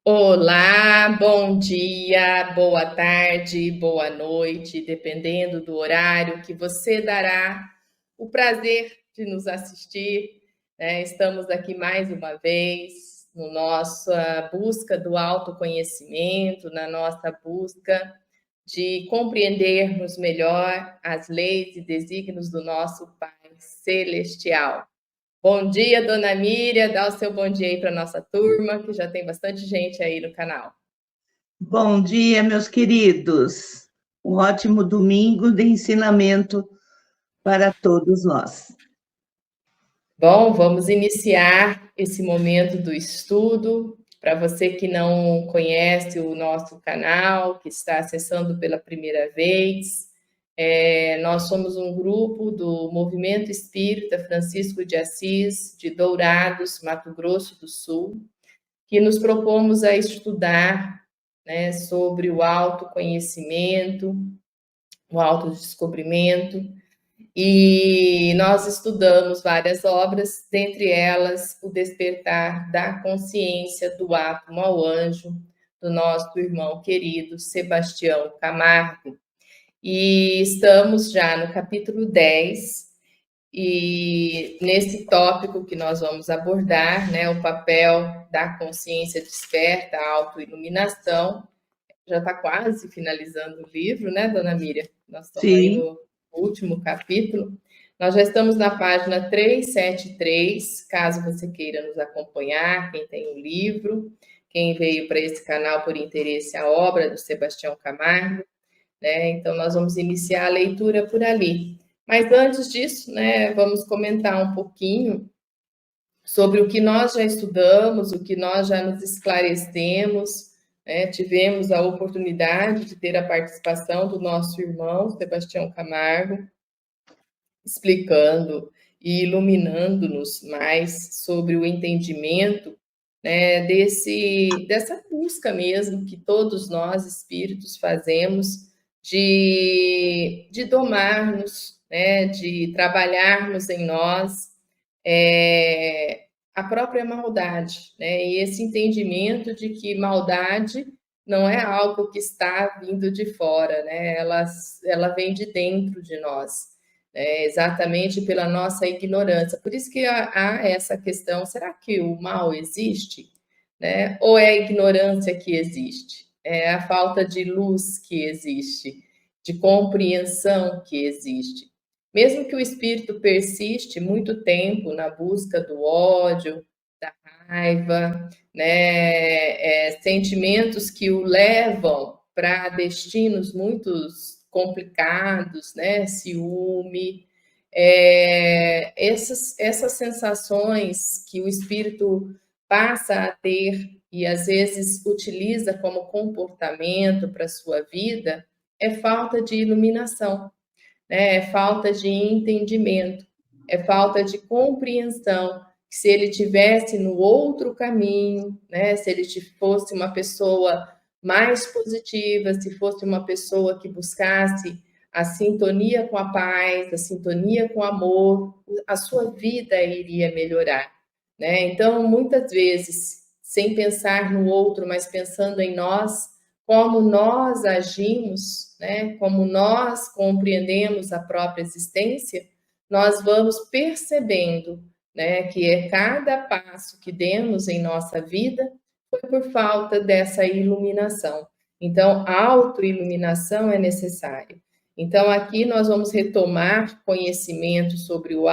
Olá, bom dia, boa tarde, boa noite, dependendo do horário que você dará o prazer de nos assistir, né? Estamos aqui mais uma vez no nossa busca do autoconhecimento, na nossa busca de compreendermos melhor as leis e desígnios do nosso Pai Celestial. Bom dia, dona Miriam. Dá o seu bom dia aí para a nossa turma, que já tem bastante gente aí no canal. Bom dia, meus queridos. Um ótimo domingo de ensinamento para todos nós. Bom, vamos iniciar esse momento do estudo. Para você que não conhece o nosso canal, que está acessando pela primeira vez, nós somos um grupo do Movimento Espírita Francisco de Assis, de Dourados, Mato Grosso do Sul, que nos propomos a estudar, né, sobre o autoconhecimento, o autodescobrimento, e nós estudamos várias obras, dentre elas O Despertar da Consciência do Átomo ao Anjo, do nosso irmão querido Sebastião Camargo. E estamos já no capítulo 10, e nesse tópico que nós vamos abordar, né, o papel da consciência desperta, a autoiluminação. Já está quase finalizando o livro, né, dona Miriam? Nós estamos aí Sim, no último capítulo. Nós já estamos na página 373, caso você queira nos acompanhar, quem tem o livro, quem veio para esse canal por interesse à obra do Sebastião Camargo, né? Então, nós vamos iniciar a leitura por ali. Mas antes disso, né, vamos comentar um pouquinho sobre o que nós já estudamos, o que nós já nos esclarecemos, né? Tivemos a oportunidade de ter a participação do nosso irmão, Sebastião Camargo, explicando e iluminando-nos mais sobre o entendimento, né, dessa busca mesmo que todos nós, espíritos, fazemos de domarmos, né, de trabalharmos em nós a própria maldade, né? E esse entendimento de que maldade não é algo que está vindo de fora, né? Ela vem de dentro de nós, né? Exatamente pela nossa ignorância. Por isso que há essa questão: será que o mal existe, né? Ou é a ignorância que existe? É a falta de luz que existe, de compreensão que existe. Mesmo que o espírito persiste muito tempo na busca do ódio, da raiva, né, sentimentos que o levam para destinos muito complicados, né, ciúme, essas sensações que o espírito passa a ter e às vezes utiliza como comportamento para a sua vida, é falta de iluminação, né? É falta de entendimento, é falta de compreensão. Se ele tivesse no outro caminho, né? Se ele fosse uma pessoa mais positiva, se fosse uma pessoa que buscasse a sintonia com a paz, a sintonia com o amor, a sua vida iria melhorar, né? Então, muitas vezes, sem pensar no outro, mas pensando em nós, como nós agimos, né, como nós compreendemos a própria existência, nós vamos percebendo, né, que cada passo que demos em nossa vida foi por falta dessa iluminação. Então, autoiluminação é necessária. Então, aqui nós vamos retomar conhecimento sobre o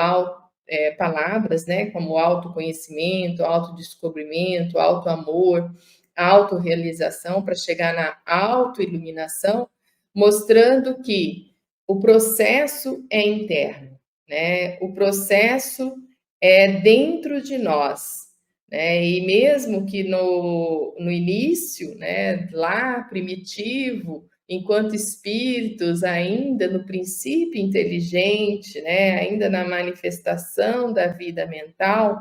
palavras, né, como autoconhecimento, autodescobrimento, autoamor, autorrealização, para chegar na autoiluminação, mostrando que o processo é interno, né? O processo é dentro de nós, né? E mesmo que no início, né, lá primitivo, enquanto espíritos, ainda no princípio inteligente, né, ainda na manifestação da vida mental,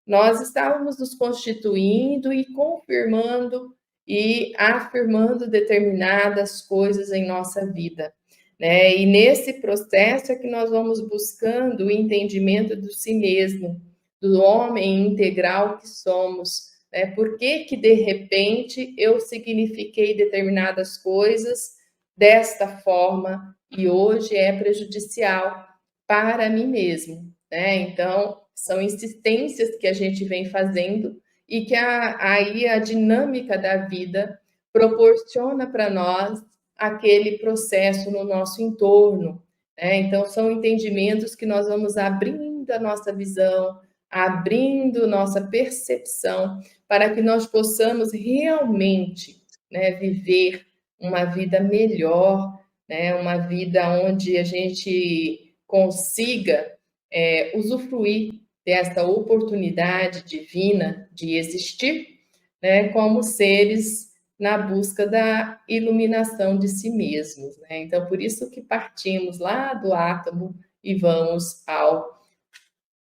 nós estávamos nos constituindo e confirmando e afirmando determinadas coisas em nossa vida, né? E nesse processo é que nós vamos buscando o entendimento do si mesmo, do homem integral que somos, né? Por que que, de repente, eu signifiquei determinadas coisas desta forma e hoje é prejudicial para mim mesmo, né? Então, são insistências que a gente vem fazendo e que aí a dinâmica da vida proporciona para nós aquele processo no nosso entorno, né? Então, são entendimentos que nós vamos abrindo a nossa visão, abrindo nossa percepção, para que nós possamos realmente, né, viver uma vida melhor, né, uma vida onde a gente consiga usufruir dessa oportunidade divina de existir, né, como seres na busca da iluminação de si mesmos, né? Então, por isso que partimos lá do átomo e vamos ao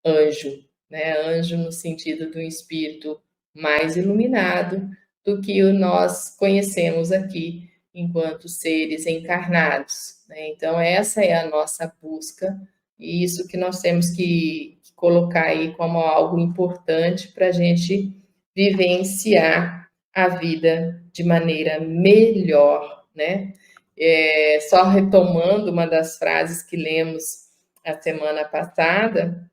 anjo, né? Anjo no sentido do espírito mais iluminado do que o nós conhecemos aqui enquanto seres encarnados, né? Então, essa é a nossa busca e isso que nós temos que colocar aí como algo importante para a gente vivenciar a vida de maneira melhor, né? Só retomando uma das frases que lemos a semana passada,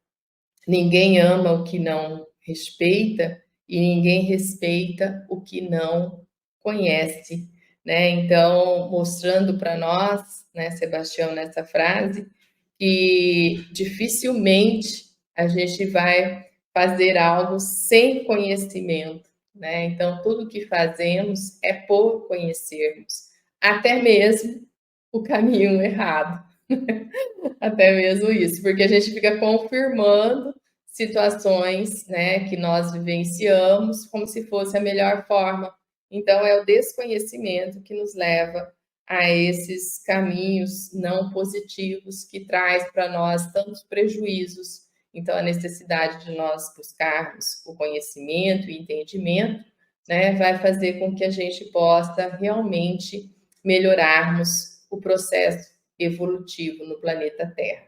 ninguém ama o que não respeita e ninguém respeita o que não conhece, né? Então, mostrando para nós, né, Sebastião, nessa frase, que dificilmente a gente vai fazer algo sem conhecimento, né? Então, tudo que fazemos é por conhecermos, até mesmo o caminho errado. Até mesmo isso, porque a gente fica confirmando situações, né, que nós vivenciamos como se fosse a melhor forma. Então, é o desconhecimento que nos leva a esses caminhos não positivos que traz para nós tantos prejuízos. Então, a necessidade de nós buscarmos o conhecimento e entendimento, né, vai fazer com que a gente possa realmente melhorarmos o processo evolutivo no planeta Terra.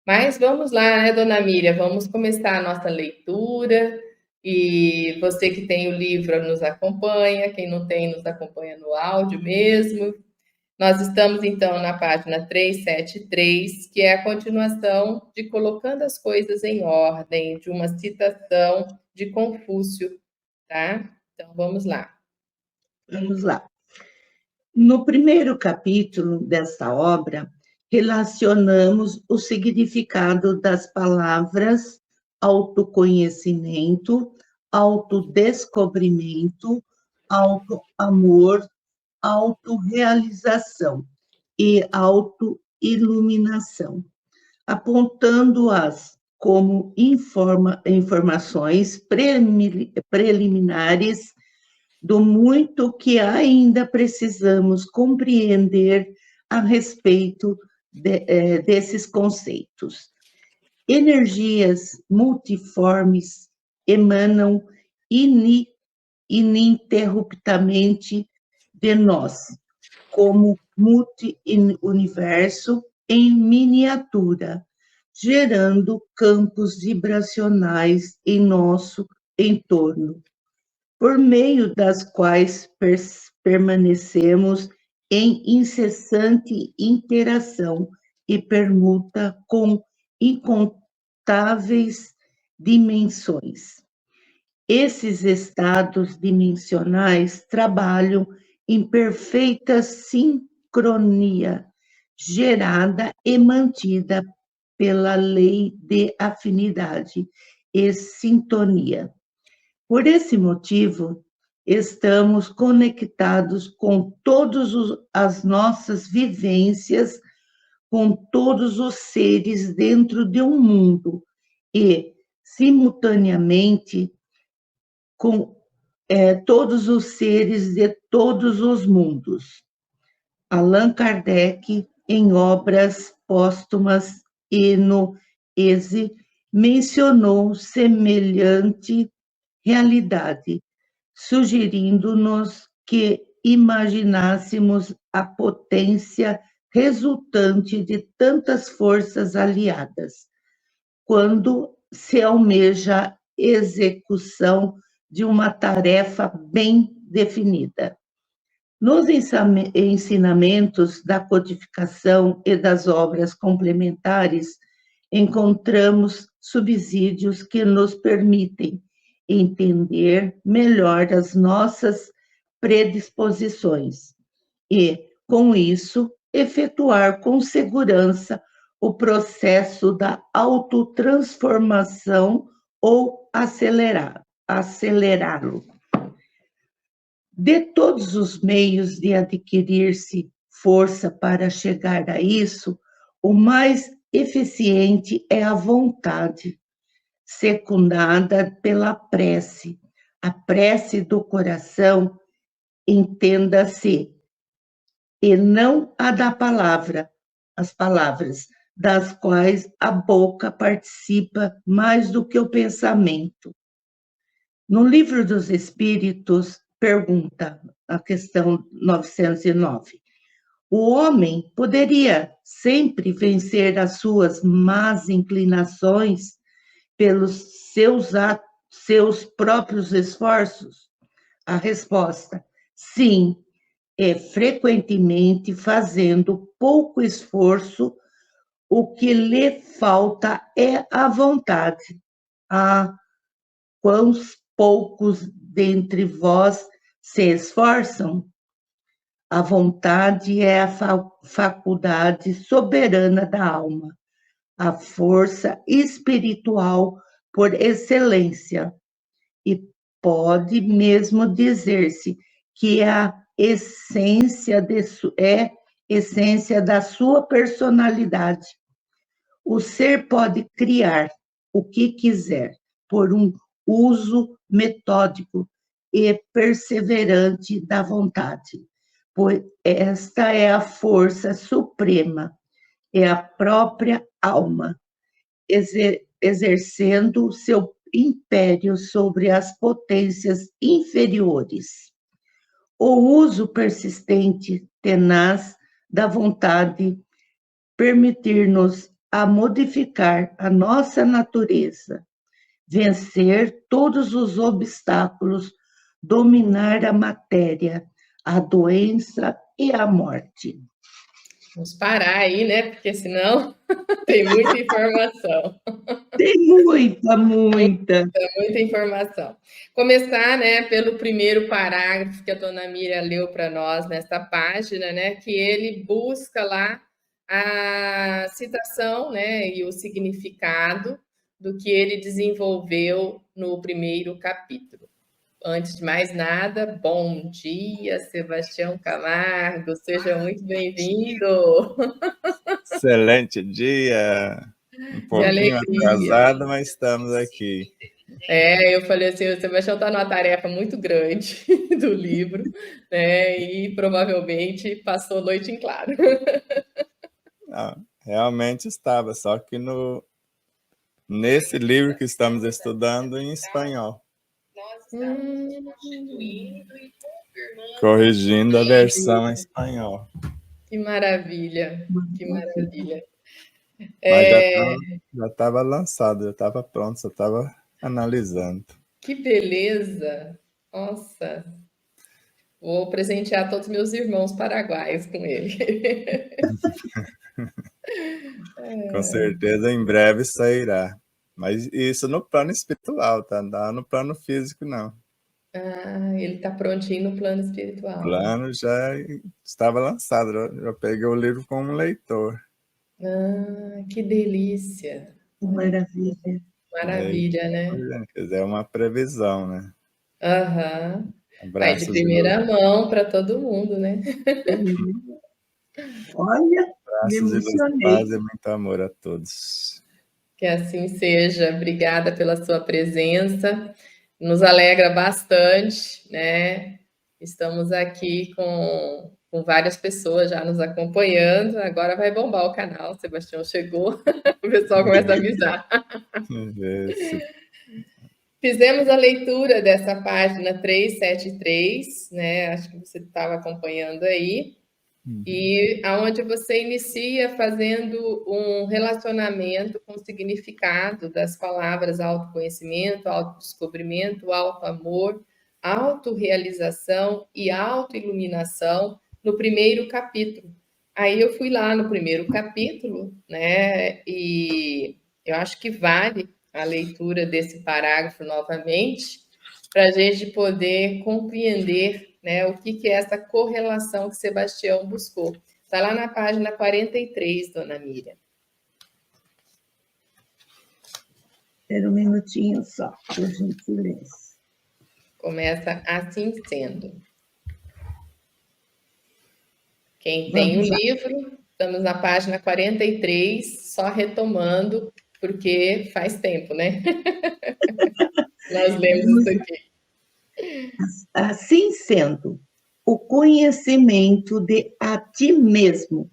Mas vamos lá, né, dona Miriam? Vamos começar a nossa leitura. E você que tem o livro nos acompanha, quem não tem, nos acompanha no áudio mesmo. Nós estamos, então, na página 373, que é a continuação de Colocando as Coisas em Ordem, de uma citação de Confúcio, tá? Então, vamos lá. Vamos lá. No primeiro capítulo desta obra, relacionamos o significado das palavras autoconhecimento, autodescobrimento, autoamor, autorrealização e autoiluminação, apontando-as como informações preliminares do muito que ainda precisamos compreender a respeito desses conceitos. Energias multiformes emanam ininterruptamente de nós, como multi-universo em miniatura, gerando campos vibracionais em nosso entorno, por meio das quais permanecemos em incessante interação e permuta com incontáveis dimensões. Esses estados dimensionais trabalham em perfeita sincronia, gerada e mantida pela lei de afinidade e sintonia. Por esse motivo, estamos conectados com todas as nossas vivências, com todos os seres dentro de um mundo e, simultaneamente, com todos os seres de todos os mundos. Allan Kardec, em obras póstumas e no Eze, mencionou semelhante realidade, sugerindo-nos que imaginássemos a potência resultante de tantas forças aliadas, quando se almeja a execução de uma tarefa bem definida. Nos ensinamentos da codificação e das obras complementares, encontramos subsídios que nos permitem entender melhor as nossas predisposições e, com isso, efetuar com segurança o processo da autotransformação ou acelerá-lo. De todos os meios de adquirir-se força para chegar a isso, o mais eficiente é a vontade, secundada pela prece. A prece do coração, entenda-se, e não a da palavra, as palavras, das quais a boca participa mais do que o pensamento. No Livro dos Espíritos, pergunta a questão 909. O homem poderia sempre vencer as suas más inclinações pelos seus próprios esforços? A resposta: sim, é frequentemente fazendo pouco esforço, o que lhe falta é a vontade. Ah, quãos poucos dentre vós se esforçam? A vontade é a faculdade soberana da alma, a força espiritual por excelência, e pode mesmo dizer-se que é essência da sua personalidade. O ser pode criar o que quiser por um uso metódico e perseverante da vontade, pois esta é a força suprema, é a própria alma, exercendo seu império sobre as potências inferiores. O uso persistente, tenaz da vontade, permitir-nos a modificar a nossa natureza, vencer todos os obstáculos, dominar a matéria, a doença e a morte. Vamos parar aí, né? Porque senão tem muita informação. Tem muita. Muita informação. Começar, né, pelo primeiro parágrafo que a dona Miriam leu para nós nesta página, né, que ele busca lá a citação, né, e o significado do que ele desenvolveu no primeiro capítulo. Antes de mais nada, bom dia, Sebastião Camargo, seja muito bem-vindo. Excelente dia, um pouquinho atrasado, mas estamos aqui. Eu falei assim, o Sebastião está numa tarefa muito grande do livro, né? E provavelmente passou a noite em claro. Não, realmente estava, só que nesse livro que estamos estudando em espanhol. Corrigindo a versão em espanhol. Que maravilha, que maravilha. Mas já estava lançado, já estava pronto, só estava analisando. Que beleza! Nossa! Vou presentear todos os meus irmãos paraguaios com ele. Com certeza em breve sairá. Mas isso no plano espiritual, tá? Não no plano físico, não. Ah, ele está prontinho no plano espiritual. O plano já estava lançado, eu peguei o livro como leitor. Ah, que delícia! Maravilha. Maravilha, né? Quer dizer, é uma previsão, né? Aham. Vai de Abraços primeira mão para todo mundo, né? Olha, me de luz, emocionei. paz e muito amor a todos. Que assim seja. Obrigada pela sua presença. Nos alegra bastante, né? Estamos aqui com várias pessoas já nos acompanhando. Agora vai bombar o canal. O Sebastião chegou, o pessoal começa a avisar. Fizemos a leitura dessa página 373, né? Acho que você estava acompanhando aí. e aonde você inicia fazendo um relacionamento com o significado das palavras autoconhecimento, autodescobrimento, autoamor, autorrealização e autoiluminação no primeiro capítulo. Aí eu fui lá no primeiro capítulo, né? E eu acho que vale a leitura desse parágrafo novamente, para a gente poder compreender, né, o que é essa correlação que Sebastião buscou. Está lá na página 43, dona Miriam. Espera um minutinho só, por gentileza. Começa assim sendo. Quem tem o livro, estamos na página 43, só retomando, porque faz tempo, né? Nós lemos isso aqui. Assim sendo, o conhecimento de a ti mesmo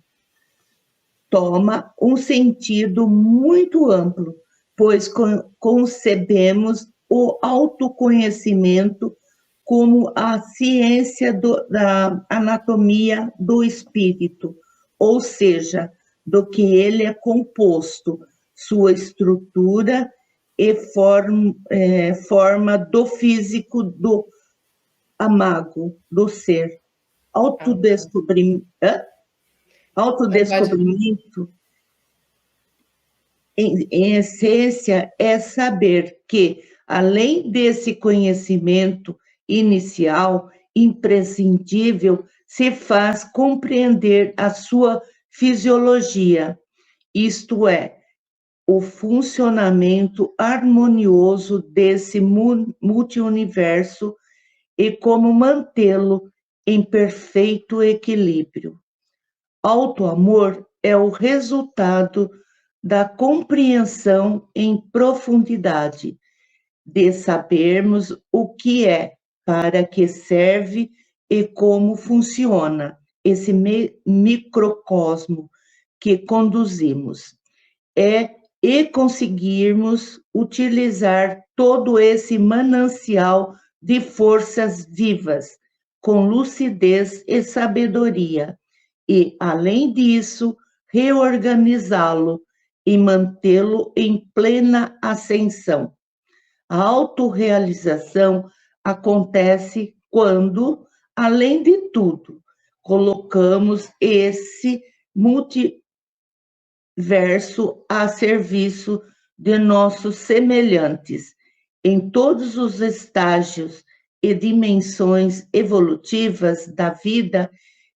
toma um sentido muito amplo, pois concebemos o autoconhecimento como a ciência da anatomia do espírito, ou seja, do que ele é composto, sua estrutura e forma do físico do amago, do ser. Autodescobrimento, em essência, é saber que, além desse conhecimento inicial, imprescindível, se faz compreender a sua fisiologia, isto é, o funcionamento harmonioso desse multiuniverso e como mantê-lo em perfeito equilíbrio. Autoamor é o resultado da compreensão em profundidade, de sabermos o que é, para que serve e como funciona esse microcosmo que conduzimos. E conseguirmos utilizar todo esse manancial de forças vivas, com lucidez e sabedoria, e, além disso, reorganizá-lo e mantê-lo em plena ascensão. A autorrealização acontece quando, além de tudo, colocamos esse multiverso a serviço de nossos semelhantes, em todos os estágios e dimensões evolutivas da vida,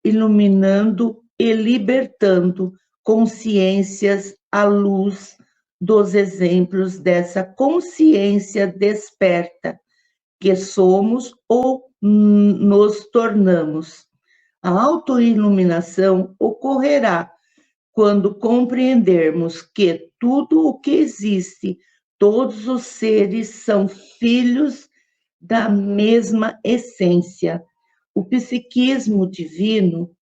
iluminando e libertando consciências à luz dos exemplos dessa consciência desperta que somos ou nos tornamos. A autoiluminação ocorrerá quando compreendermos que tudo o que existe, todos os seres são filhos da mesma essência. O psiquismo divino,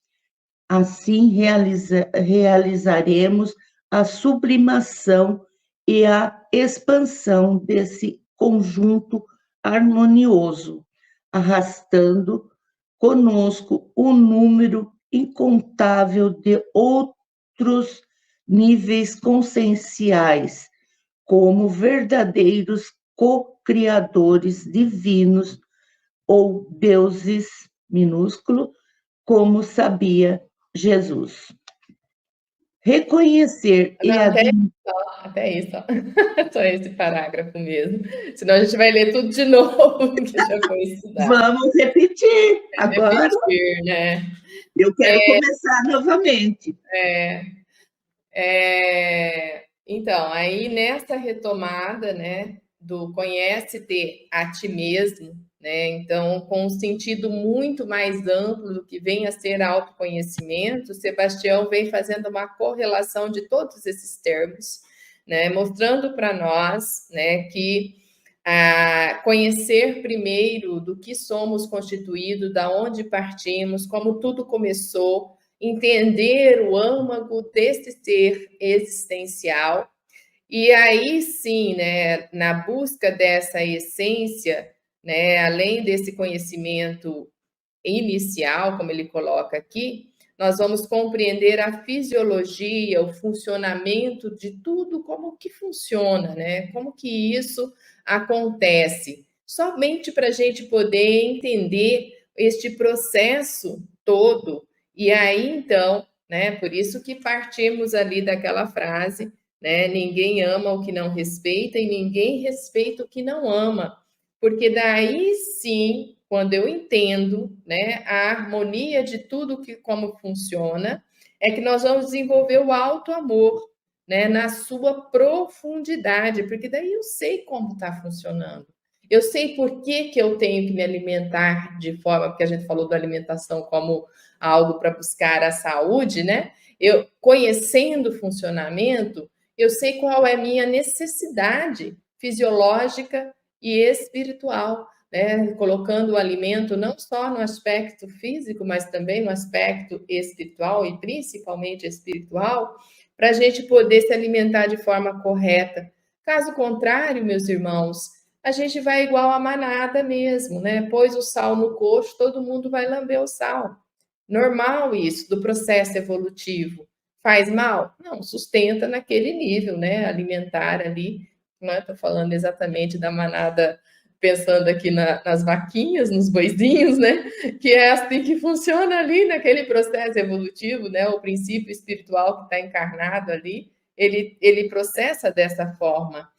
assim realizaremos a sublimação e a expansão desse conjunto harmonioso, arrastando conosco um número incontável de outros níveis conscienciais, como verdadeiros co-criadores divinos ou deuses minúsculo, como sabia Jesus. Reconhecer e até isso, só esse parágrafo mesmo. Senão a gente vai ler tudo de novo, que já foi estudado. Vamos repetir agora. Repetir, né? Eu quero começar novamente. Então, aí nessa retomada, né, do conhece-te a ti mesmo, né? Então, com um sentido muito mais amplo do que vem a ser autoconhecimento, Sebastião vem fazendo uma correlação de todos esses termos, né? Mostrando para nós, né, que conhecer primeiro do que somos constituídos, da onde partimos, como tudo começou, entender o âmago desse ser existencial, e aí sim, né, na busca dessa essência, né, além desse conhecimento inicial, como ele coloca aqui, nós vamos compreender a fisiologia, o funcionamento de tudo, como que funciona, né? Como que isso acontece. Somente para a gente poder entender este processo todo. E aí, então, né? Por isso que partimos ali daquela frase, né? Ninguém ama o que não respeita e ninguém respeita o que não ama. Porque daí sim, quando eu entendo, né, a harmonia de tudo que como funciona, é que nós vamos desenvolver o alto amor, né, na sua profundidade, porque daí eu sei como está funcionando. Eu sei por que eu tenho que me alimentar de forma, porque a gente falou da alimentação como algo para buscar a saúde, né? Eu conhecendo o funcionamento, eu sei qual é a minha necessidade fisiológica e espiritual, né? Colocando o alimento não só no aspecto físico, mas também no aspecto espiritual e principalmente espiritual, para a gente poder se alimentar de forma correta. Caso contrário, meus irmãos, a gente vai igual a manada mesmo, né? Pôs o sal no coxo, todo mundo vai lamber o sal. Normal isso, do processo evolutivo. Faz mal? Não, sustenta naquele nível, né? Alimentar ali. Não estou falando exatamente da manada, pensando aqui nas vaquinhas, nos boizinhos, né? Que é assim que funciona ali naquele processo evolutivo, né? O princípio espiritual que está encarnado ali, ele processa dessa forma.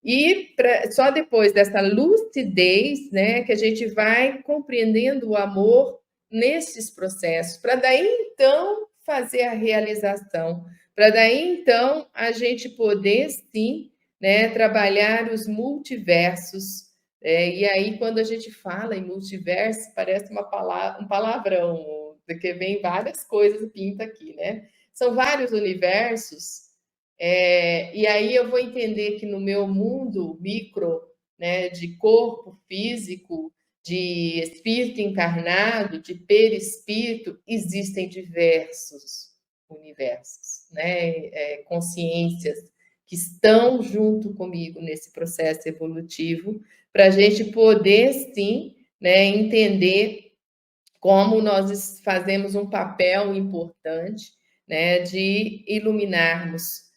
E só depois dessa lucidez, né, que a gente vai compreendendo o amor nesses processos, para daí então fazer a realização, para daí então a gente poder sim, né, trabalhar os multiversos. E aí quando a gente fala em multiverso parece uma palavra, um palavrão, porque vem várias coisas pinta aqui, né? São vários universos. E aí eu vou entender que no meu mundo micro, né, de corpo físico, de espírito encarnado, de perispírito, existem diversos universos, né, consciências que estão junto comigo nesse processo evolutivo, para a gente poder, sim, né, entender como nós fazemos um papel importante, né, de iluminarmos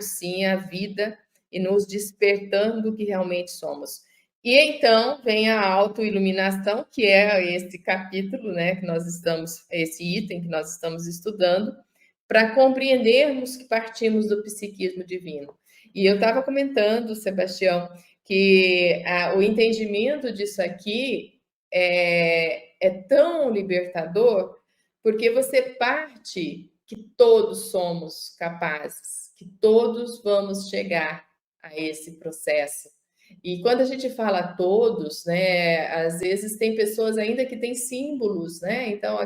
sim a vida e nos despertando do que realmente somos. E então vem a autoiluminação, que é esse capítulo, né, que nós estamos, esse item que nós estamos estudando, para compreendermos que partimos do psiquismo divino. E eu estava comentando, Sebastião, que o entendimento disso aqui é tão libertador, porque você parte que todos somos capazes, que todos vamos chegar a esse processo. E quando a gente fala todos, né, às vezes tem pessoas ainda que têm símbolos, né? Então,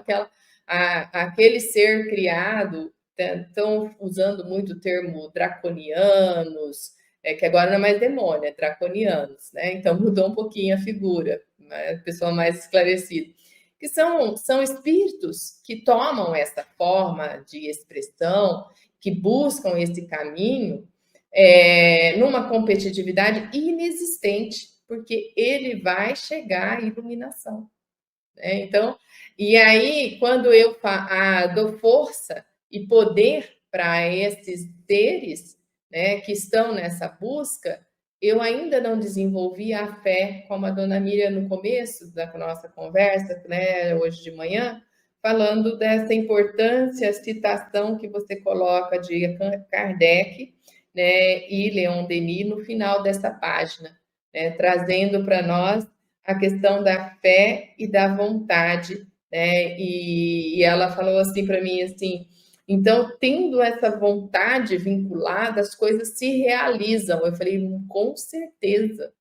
aquele ser criado, estão usando muito o termo draconianos, que agora não é mais demônio, é draconianos, né? Então mudou um pouquinho a figura, né? Pessoa mais esclarecida. Que são espíritos que tomam essa forma de expressão, que buscam esse caminho numa competitividade inexistente, porque ele vai chegar à iluminação. Né? Então, e aí, quando eu dou força e poder para esses seres, né, que estão nessa busca, eu ainda não desenvolvi a fé, como a dona Miriam no começo da nossa conversa, né, hoje de manhã, falando dessa importância, citação que você coloca de Kardec, né, e Leon Denis no final dessa página, né, trazendo para nós a questão da fé e da vontade, né? E ela falou assim para mim assim, então, tendo essa vontade vinculada, as coisas se realizam. Eu falei, com certeza,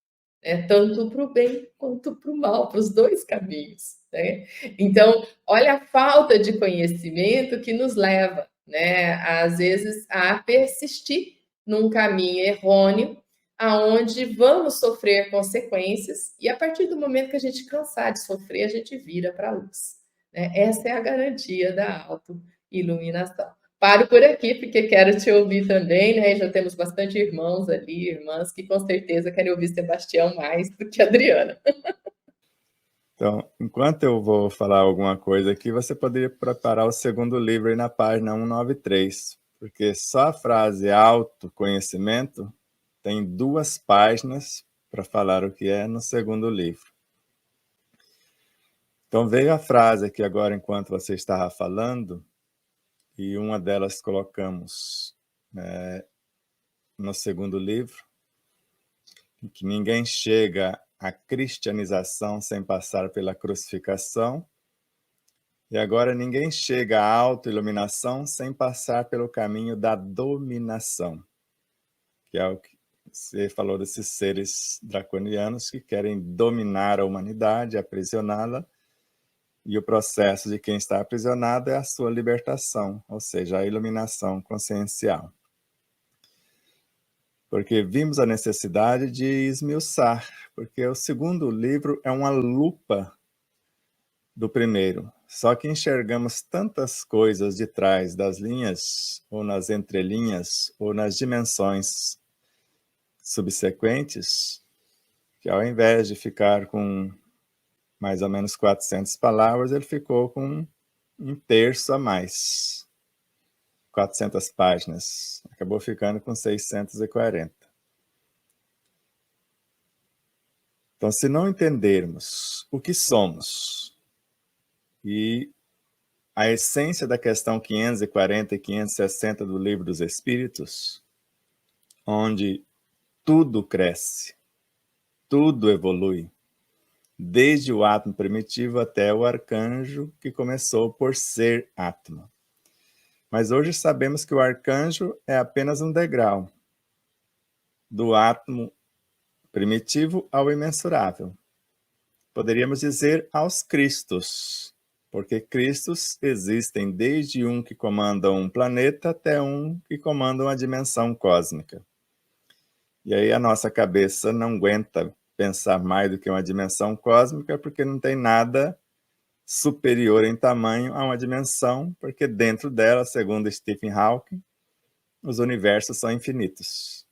né? Tanto para o bem quanto para o mal, para os dois caminhos. Né? Então, olha a falta de conhecimento que nos leva, né? Às vezes, a persistir num caminho errôneo, aonde vamos sofrer consequências, e a partir do momento que a gente cansar de sofrer, a gente vira para a luz. Né? Essa é a garantia da autoiluminação. Paro por aqui, porque quero te ouvir também, né? Já temos bastante irmãos ali, irmãs, que com certeza querem ouvir Sebastião mais do que a Adriana. Então, enquanto eu vou falar alguma coisa aqui, você poderia preparar o segundo livro aí na página 193, porque só a frase autoconhecimento tem 2 páginas para falar o que é no segundo livro. Então, veio a frase aqui agora, enquanto você estava falando, e uma delas colocamos no segundo livro, que ninguém chega à cristianização sem passar pela crucificação, e agora ninguém chega à autoiluminação sem passar pelo caminho da dominação, que é o que você falou desses seres draconianos que querem dominar a humanidade, aprisioná-la, e o processo de quem está aprisionado é a sua libertação, ou seja, a iluminação consciencial. Porque vimos a necessidade de esmiuçar, porque o segundo livro é uma lupa do primeiro. Só que enxergamos tantas coisas de trás das linhas, ou nas entrelinhas, ou nas dimensões subsequentes, que ao invés de ficar com mais ou menos 400 palavras, ele ficou com 1/3 a mais. 400 páginas. Acabou ficando com 640. Então, se não entendermos o que somos e a essência da questão 540 e 560 do Livro dos Espíritos, onde tudo cresce, tudo evolui, desde o átomo primitivo até o arcanjo, que começou por ser átomo. Mas hoje sabemos que o arcanjo é apenas um degrau do átomo primitivo ao imensurável. Poderíamos dizer aos Cristos, porque Cristos existem desde um que comanda um planeta até um que comanda uma dimensão cósmica. E aí a nossa cabeça não aguenta pensar mais do que uma dimensão cósmica, porque não tem nada superior em tamanho a uma dimensão, porque dentro dela, segundo Stephen Hawking, os universos são infinitos.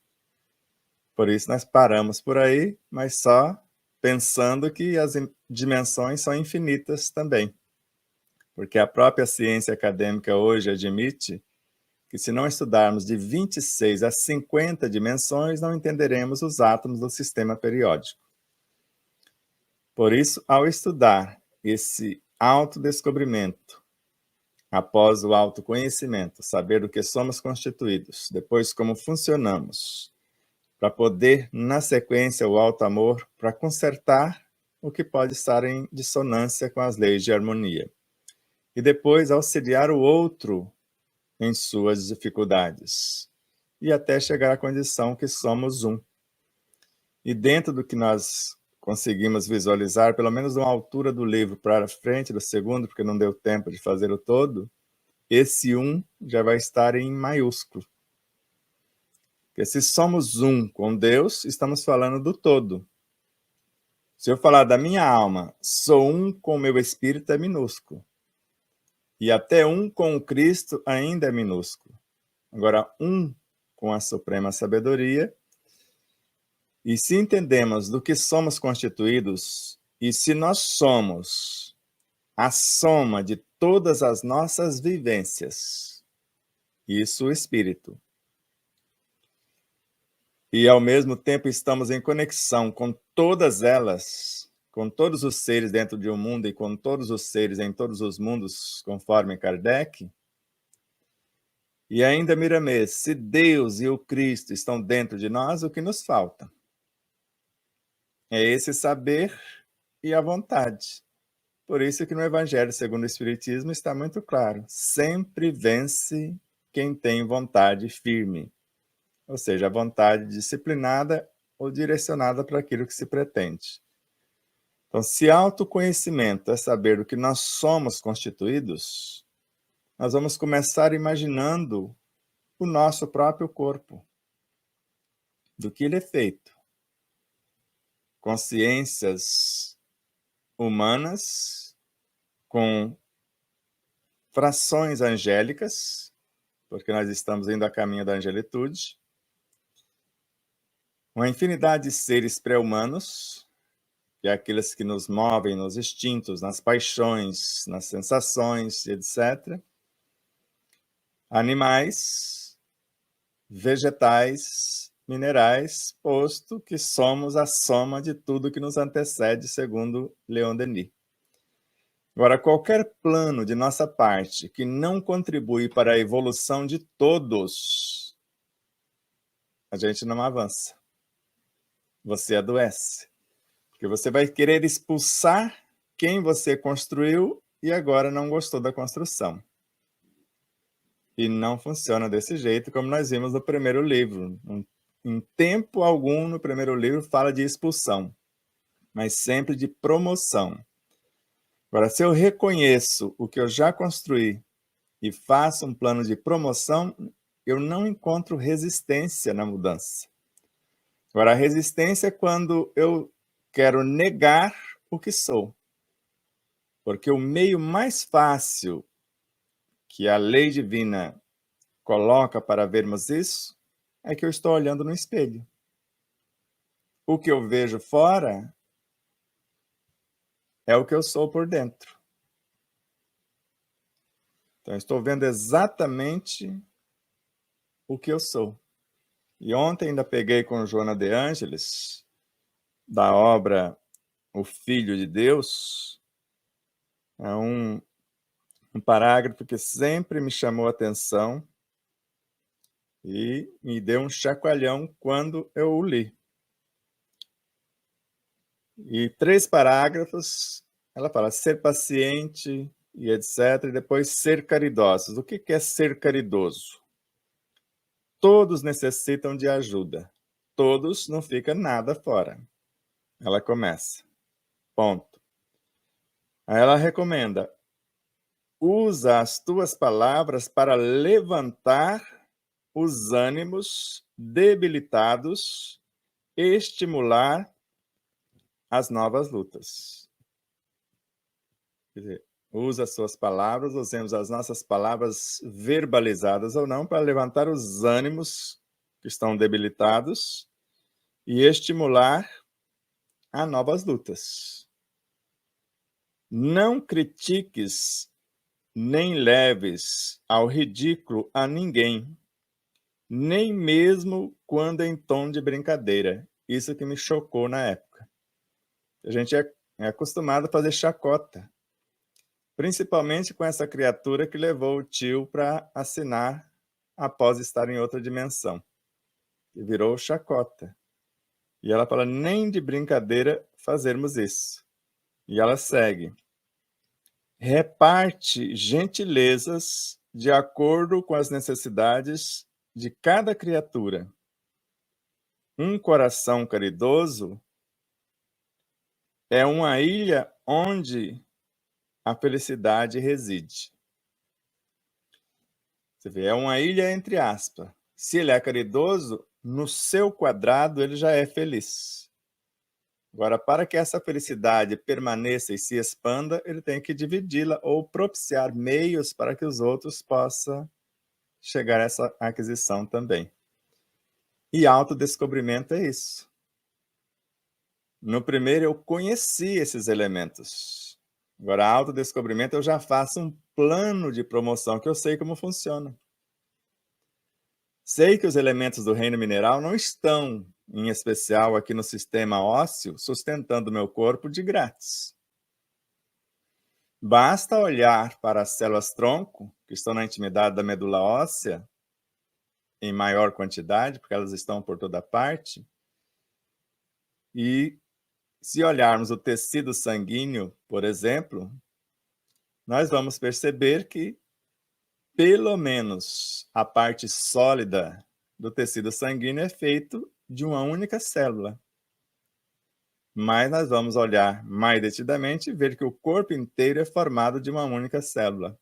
Por isso nós paramos por aí, mas só pensando que as dimensões são infinitas também. Porque a própria ciência acadêmica hoje admite que se não estudarmos de 26 a 50 dimensões, não entenderemos os átomos do sistema periódico. Por isso, ao estudar esse autodescobrimento, após o autoconhecimento, saber do que somos constituídos, depois como funcionamos, para poder, na sequência, o auto-amor, para consertar o que pode estar em dissonância com as leis de harmonia. E depois auxiliar o outro em suas dificuldades, e até chegar à condição que somos um. E dentro do que nós conseguimos visualizar, pelo menos uma altura do livro para frente do segundo, porque não deu tempo de fazer o todo, esse um já vai estar em maiúsculo. Porque se somos um com Deus, estamos falando do todo. Se eu falar da minha alma, sou um com o meu espírito, é minúsculo. E até um com o Cristo ainda é minúsculo. Agora, um com a suprema sabedoria. E se entendemos do que somos constituídos, e se nós somos a soma de todas as nossas vivências, isso o espírito, e ao mesmo tempo estamos em conexão com todas elas, com todos os seres dentro de um mundo e com todos os seres em todos os mundos, conforme Kardec. E ainda, Miramês, se Deus e o Cristo estão dentro de nós, o que nos falta? É esse saber e a vontade. Por isso que no Evangelho segundo o Espiritismo está muito claro: sempre vence quem tem vontade firme. Ou seja, a vontade disciplinada ou direcionada para aquilo que se pretende. Então, se autoconhecimento é saber do que nós somos constituídos, nós vamos começar imaginando o nosso próprio corpo, do que ele é feito. Consciências humanas com frações angélicas, porque nós estamos indo a caminho da angelitude, uma infinidade de seres pré-humanos, e aqueles que nos movem nos instintos, nas paixões, nas sensações, etc. Animais, vegetais, minerais, posto que somos a soma de tudo que nos antecede, segundo Leon Denis. Agora, qualquer plano de nossa parte que não contribui para a evolução de todos, a gente não avança. Você adoece. Porque você vai querer expulsar quem você construiu e agora não gostou da construção. E não funciona desse jeito, como nós vimos no primeiro livro. Em tempo algum, no primeiro livro, fala de expulsão, mas sempre de promoção. Agora, se eu reconheço o que eu já construí e faço um plano de promoção, eu não encontro resistência na mudança. Agora, a resistência é quando eu quero negar o que sou. Porque o meio mais fácil que a lei divina coloca para vermos isso é que eu estou olhando no espelho. O que eu vejo fora é o que eu sou por dentro. Então, eu estou vendo exatamente o que eu sou. E ontem ainda peguei com Joana de Ângeles, da obra O Filho de Deus, é um parágrafo que sempre me chamou a atenção e me deu um chacoalhão quando eu o li. E 3 parágrafos, ela fala ser paciente e etc, e depois ser caridosos. O que é ser caridoso? Todos necessitam de ajuda. Todos, não fica nada fora. Ela começa. Ponto. Aí ela recomenda: usa as tuas palavras para levantar os ânimos debilitados, estimular as novas lutas. Quer dizer, usa as suas palavras, usemos as nossas palavras verbalizadas ou não para levantar os ânimos que estão debilitados e estimular a novas lutas. Não critiques nem leves ao ridículo a ninguém, nem mesmo quando em tom de brincadeira. Isso que me chocou na época. A gente é acostumado a fazer chacota, principalmente com essa criatura que levou o tio para assinar após estar em outra dimensão, e virou chacota. E ela fala, nem de brincadeira fazermos isso. E ela segue. Reparte gentilezas de acordo com as necessidades de cada criatura. Um coração caridoso é uma ilha onde a felicidade reside. Você vê, é uma ilha entre aspas. Se ele é caridoso, no seu quadrado ele já é feliz. Agora, para que essa felicidade permaneça e se expanda, ele tem que dividi-la ou propiciar meios para que os outros possam chegar a essa aquisição também. E autodescobrimento é isso. No primeiro, eu conheci esses elementos. Agora, autodescobrimento, eu já faço um plano de promoção que eu sei como funciona. Sei que os elementos do reino mineral não estão, em especial aqui no sistema ósseo, sustentando o meu corpo de grátis. Basta olhar para as células-tronco, que estão na intimidade da medula óssea, em maior quantidade, porque elas estão por toda parte, e se olharmos o tecido sanguíneo, por exemplo, nós vamos perceber que, pelo menos, a parte sólida do tecido sanguíneo é feito de uma única célula. Mas nós vamos olhar mais detidamente e ver que o corpo inteiro é formado de uma única célula.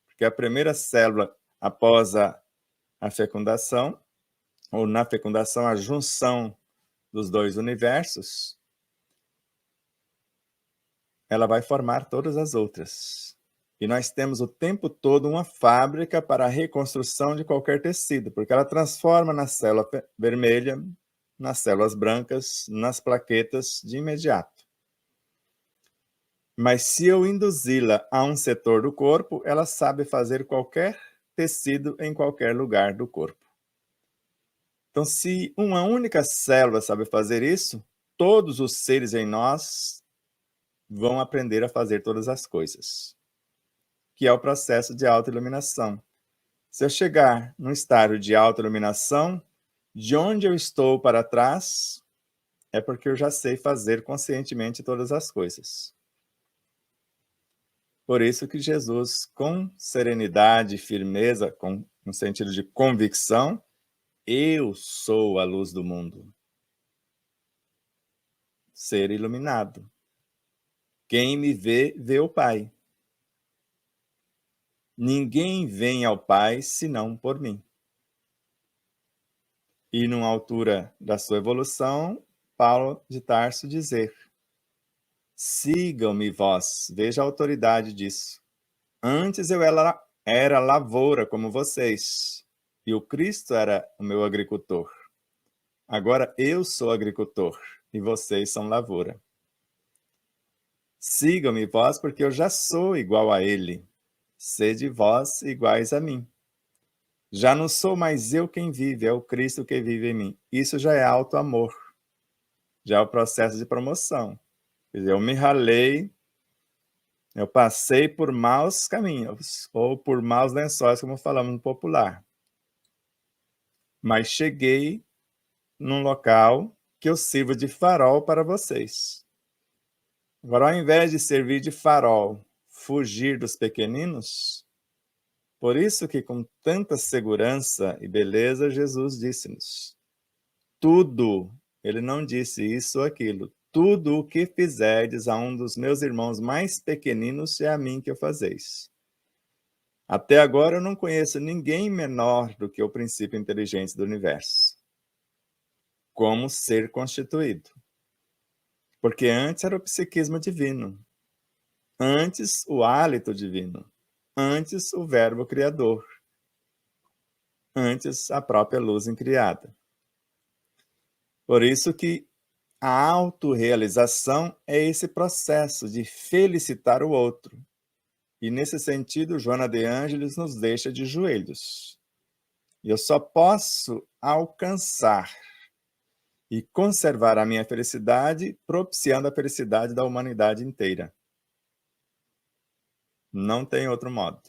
Porque a primeira célula, após a fecundação, ou na fecundação, a junção dos dois universos, ela vai formar todas as outras. E nós temos o tempo todo uma fábrica para a reconstrução de qualquer tecido, porque ela transforma na célula vermelha, nas células brancas, nas plaquetas de imediato. Mas se eu induzi-la a um setor do corpo, ela sabe fazer qualquer tecido em qualquer lugar do corpo. Então, se uma única célula sabe fazer isso, todos os seres em nós vão aprender a fazer todas as coisas, que é o processo de autoiluminação. Se eu chegar num estágio de autoiluminação, de onde eu estou para trás, é porque eu já sei fazer conscientemente todas as coisas. Por isso que Jesus, com serenidade e firmeza, no sentido de convicção, eu sou a luz do mundo. Ser iluminado. Quem me vê, vê o Pai. Ninguém vem ao Pai senão por mim. E numa altura da sua evolução, Paulo de Tarso dizer: sigam-me vós, veja a autoridade disso. Antes eu era lavoura como vocês, e o Cristo era o meu agricultor. Agora eu sou agricultor, e vocês são lavoura. Sigam-me vós, porque eu já sou igual a ele. Sede vós iguais a mim. Já não sou mais eu quem vive, é o Cristo que vive em mim. Isso já é auto-amor. Já é o processo de promoção. Quer dizer, eu me ralei, eu passei por maus caminhos, ou por maus lençóis, como falamos no popular. Mas cheguei num local que eu sirvo de farol para vocês. Agora, ao invés de servir de farol, fugir dos pequeninos, por isso que com tanta segurança e beleza, Jesus disse-nos: tudo, ele não disse isso ou aquilo, tudo o que fizerdes a um dos meus irmãos mais pequeninos, é a mim que o fazeis. Até agora eu não conheço ninguém menor do que o princípio inteligente do universo. Como ser constituído. Porque antes era o psiquismo divino. Antes o hálito divino. Antes o verbo criador. Antes a própria luz incriada. Por isso que a autorrealização é esse processo de felicitar o outro. E nesse sentido, Joana de Ângeles nos deixa de joelhos. E eu só posso alcançar e conservar a minha felicidade propiciando a felicidade da humanidade inteira. Não tem outro modo.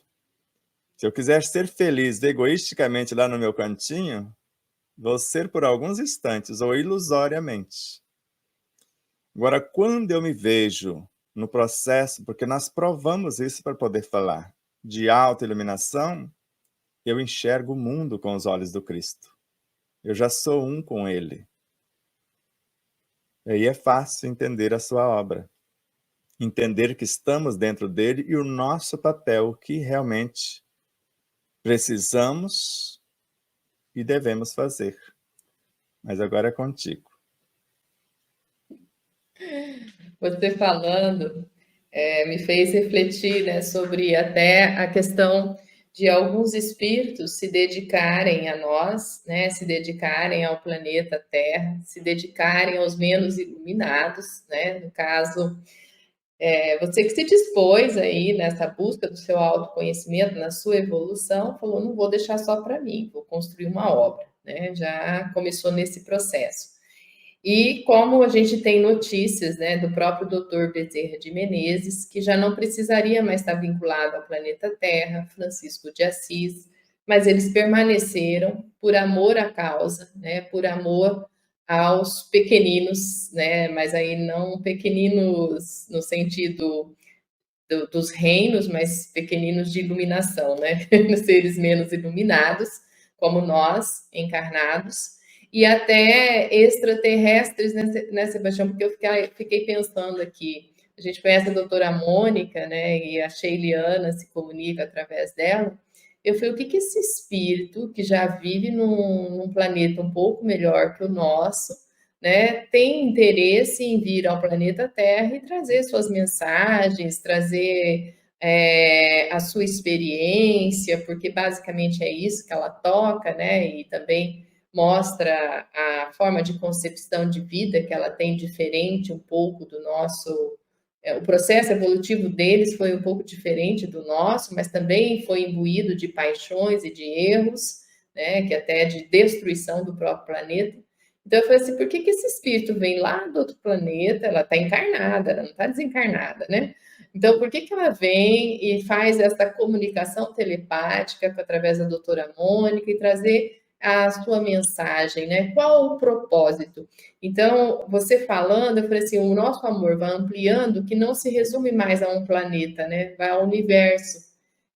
Se eu quiser ser feliz egoisticamente lá no meu cantinho, vou ser por alguns instantes ou ilusoriamente. Agora, quando eu me vejo no processo, porque nós provamos isso para poder falar, de autoiluminação, eu enxergo o mundo com os olhos do Cristo. Eu já sou um com Ele. E aí é fácil entender a sua obra. Entender que estamos dentro dele e o nosso papel, que realmente precisamos e devemos fazer. Mas agora é contigo. Você falando me fez refletir, né, sobre até a questão de alguns espíritos se dedicarem a nós, né, se dedicarem ao planeta Terra, se dedicarem aos menos iluminados, né, no caso, você que se dispôs aí nessa busca do seu autoconhecimento, na sua evolução, falou, não vou deixar só para mim, vou construir uma obra, né, já começou nesse processo. E como a gente tem notícias, né, do próprio Dr. Bezerra de Menezes, que já não precisaria mais estar vinculado ao planeta Terra, Francisco de Assis, mas eles permaneceram por amor à causa, né, por amor aos pequeninos, né, mas aí não pequeninos no sentido dos reinos, mas pequeninos de iluminação, né, seres menos iluminados, como nós, encarnados, e até extraterrestres, né, Sebastião? Porque eu fiquei pensando aqui, a gente conhece a doutora Mônica, né, e a Sheiliana se comunica através dela. Eu falei, o que esse espírito, que já vive num planeta um pouco melhor que o nosso, né, tem interesse em vir ao planeta Terra e trazer suas mensagens, trazer a sua experiência, porque basicamente é isso que ela toca, né, e também mostra a forma de concepção de vida que ela tem diferente um pouco do nosso o processo evolutivo deles foi um pouco diferente do nosso, mas também foi imbuído de paixões e de erros, né, que até de destruição do próprio planeta. Então eu falei assim, por que que esse espírito vem lá do outro planeta? Ela está encarnada, ela não está desencarnada, né? Então por que que ela vem e faz essa comunicação telepática através da doutora Mônica e trazer a sua mensagem, né? Qual o propósito? Então, você falando, eu falei assim, o nosso amor vai ampliando, que não se resume mais a um planeta, né? Vai ao universo.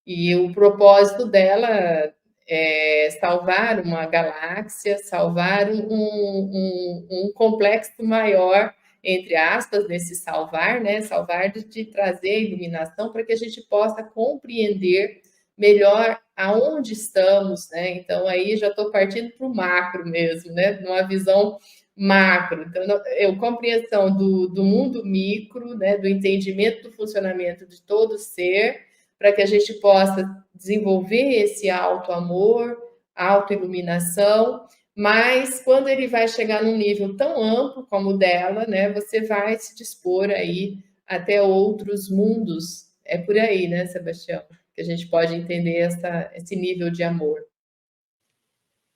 E o propósito dela é salvar uma galáxia, salvar um complexo maior, entre aspas, nesse salvar, né? Salvar de trazer iluminação para que a gente possa compreender melhor aonde estamos, né? Então aí já estou partindo para o macro mesmo, né? Numa visão macro. Então, eu compreensão do mundo micro, né? Do entendimento do funcionamento de todo ser, para que a gente possa desenvolver esse auto-amor, auto-iluminação, mas quando ele vai chegar num nível tão amplo como o dela, né? Você vai se dispor aí até outros mundos. É por aí, né, Sebastião? Que a gente pode entender esse nível de amor.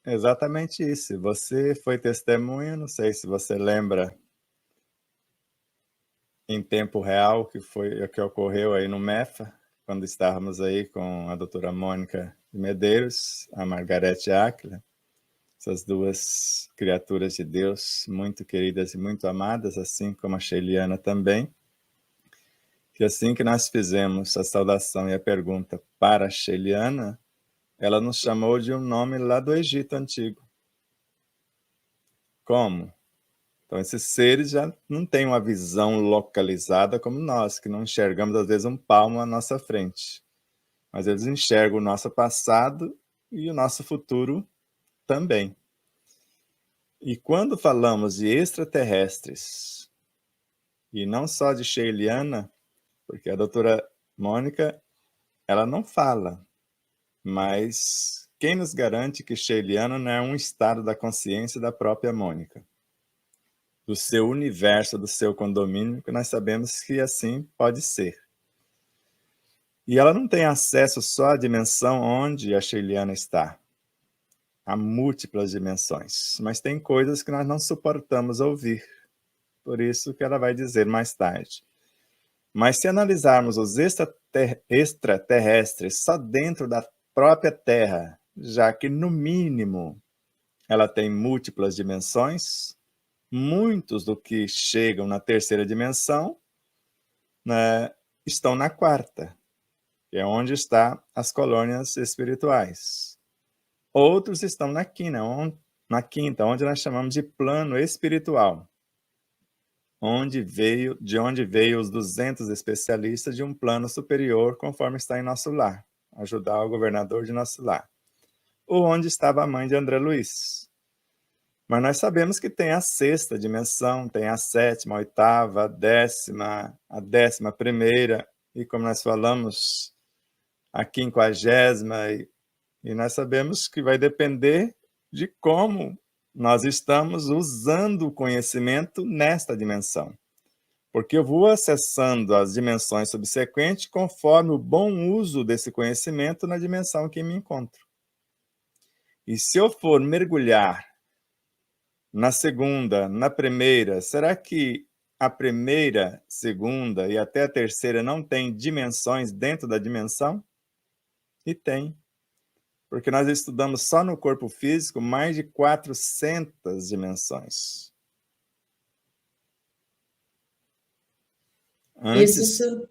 Exatamente isso. Você foi testemunha, não sei se você lembra em tempo real que foi o que ocorreu aí no MEFA, quando estávamos aí com a doutora Mônica de Medeiros, a Margarete Áquila, essas duas criaturas de Deus muito queridas e muito amadas, assim como a Sheiliana também, que assim que nós fizemos a saudação e a pergunta para a Sheiliana, ela nos chamou de um nome lá do Egito Antigo. Como? Então, esses seres já não têm uma visão localizada como nós, que não enxergamos, às vezes, um palmo à nossa frente. Mas eles enxergam o nosso passado e o nosso futuro também. E quando falamos de extraterrestres, e não só de Sheiliana, porque a doutora Mônica, ela não fala, mas quem nos garante que Sheiliana não é um estado da consciência da própria Mônica? Do seu universo, do seu condomínio, que nós sabemos que assim pode ser. E ela não tem acesso só à dimensão onde a Sheiliana está. Há múltiplas dimensões, mas tem coisas que nós não suportamos ouvir. Por isso que ela vai dizer mais tarde. Mas se analisarmos os extraterrestres só dentro da própria Terra, já que no mínimo ela tem múltiplas dimensões, muitos do que chegam na terceira dimensão, né, estão na quarta, que é onde estão as colônias espirituais. Outros estão na quinta, onde nós chamamos de plano espiritual, de onde veio os 200 especialistas de um plano superior, conforme está em nosso lar, ajudar o governador de nosso lar. Ou onde estava a mãe de André Luiz. Mas nós sabemos que tem a sexta dimensão, tem a sétima, a oitava, a 11ª, e como nós falamos, a 50ª, e nós sabemos que vai depender de como nós estamos usando o conhecimento nesta dimensão. Porque eu vou acessando as dimensões subsequentes conforme o bom uso desse conhecimento na dimensão em que me encontro. E se eu for mergulhar na segunda, na primeira, será que a primeira, segunda e até a terceira não tem dimensões dentro da dimensão? E tem. Porque nós estudamos só no corpo físico mais de 400 dimensões. Antes, Isso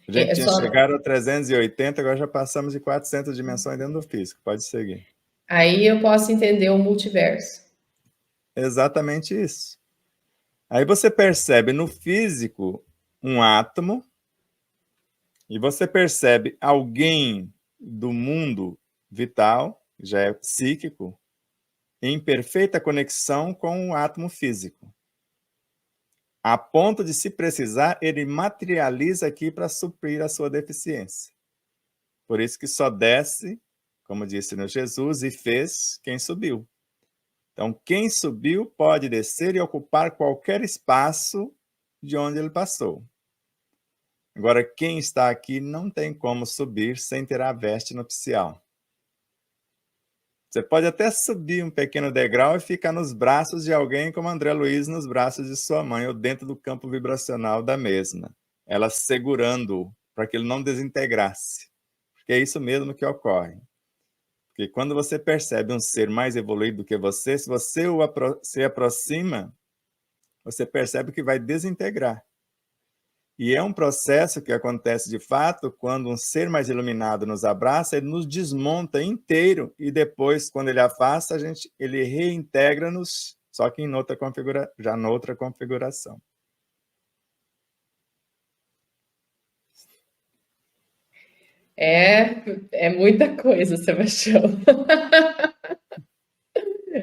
a gente tinha só. chegado a 380, agora já passamos de 400 dimensões dentro do físico. Pode seguir. Aí eu posso entender o multiverso. Exatamente isso. Aí você percebe no físico um átomo, e você percebe alguém do mundo vital, já é psíquico, em perfeita conexão com o átomo físico. A ponto de, se precisar, ele materializa aqui para suprir a sua deficiência. Por isso que só desce, como disse no Jesus, e fez quem subiu. Então, quem subiu pode descer e ocupar qualquer espaço de onde ele passou. Agora, quem está aqui não tem como subir sem ter a veste nupcial. Você pode até subir um pequeno degrau e ficar nos braços de alguém como André Luiz nos braços de sua mãe, ou dentro do campo vibracional da mesma, ela segurando-o para que ele não desintegrasse. Porque é isso mesmo que ocorre. Porque quando você percebe um ser mais evoluído do que você, se você se aproxima, você percebe que vai desintegrar. E é um processo que acontece de fato quando um ser mais iluminado nos abraça, ele nos desmonta inteiro e depois, quando ele afasta, ele reintegra-nos, só que já noutra configuração. É muita coisa, Sebastião.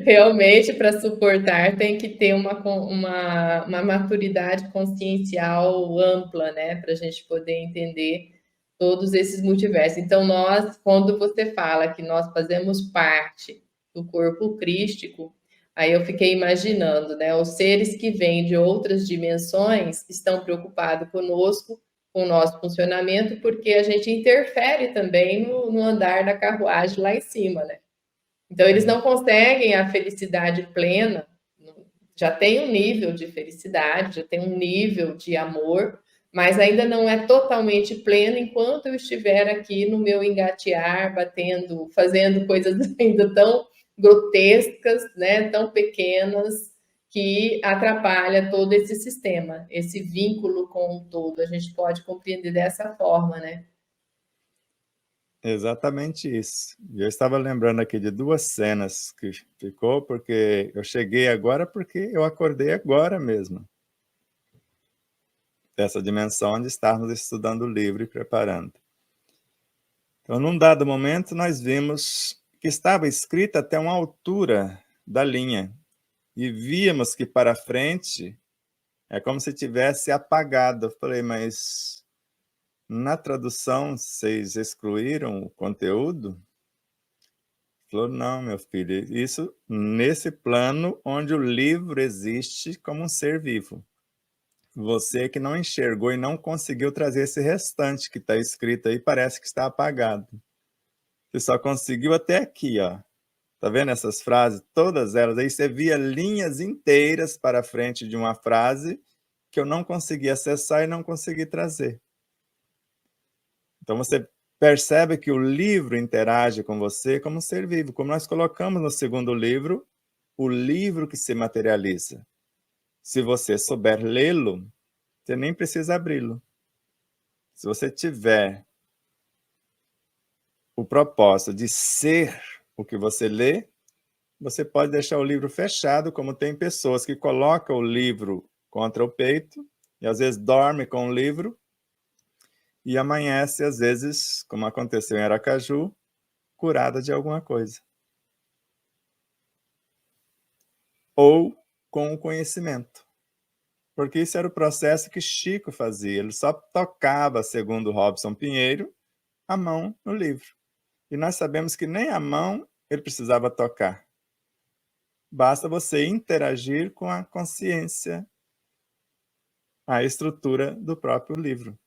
Realmente, para suportar, tem que ter uma maturidade consciencial ampla, né? Para a gente poder entender todos esses multiversos. Então, quando você fala que nós fazemos parte do corpo crístico, aí eu fiquei imaginando, né? Os seres que vêm de outras dimensões estão preocupados conosco, com o nosso funcionamento, porque a gente interfere também no andar da carruagem lá em cima, né? Então, eles não conseguem a felicidade plena, já tem um nível de felicidade, já tem um nível de amor, mas ainda não é totalmente pleno enquanto eu estiver aqui no meu engatear, batendo, fazendo coisas ainda tão grotescas, né, tão pequenas, que atrapalha todo esse sistema, esse vínculo com o todo. A gente pode compreender dessa forma, né? Exatamente isso. E eu estava lembrando aqui de duas cenas que ficou, porque eu cheguei agora porque eu acordei agora mesmo. Dessa dimensão onde estávamos estudando o livro e preparando. Então, num dado momento, nós vimos que estava escrita até uma altura da linha. E víamos que para frente é como se tivesse apagado. Eu falei, mas na tradução, vocês excluíram o conteúdo? Falou, não, meu filho, isso nesse plano onde o livro existe como um ser vivo. Você que não enxergou e não conseguiu trazer esse restante que está escrito aí, parece que está apagado. Você só conseguiu até aqui, ó. Tá vendo essas frases? Todas elas. Aí você via linhas inteiras para frente de uma frase que eu não consegui acessar e não consegui trazer. Então, você percebe que o livro interage com você como um ser vivo. Como nós colocamos no segundo livro, o livro que se materializa. Se você souber lê-lo, você nem precisa abri-lo. Se você tiver o propósito de ser o que você lê, você pode deixar o livro fechado, como tem pessoas que colocam o livro contra o peito e às vezes dorme com o livro e amanhece, às vezes, como aconteceu em Aracaju, curada de alguma coisa. Ou com o conhecimento. Porque isso era o processo que Chico fazia. Ele só tocava, segundo Robson Pinheiro, a mão no livro. E nós sabemos que nem a mão ele precisava tocar. Basta você interagir com a consciência, a estrutura do próprio livro.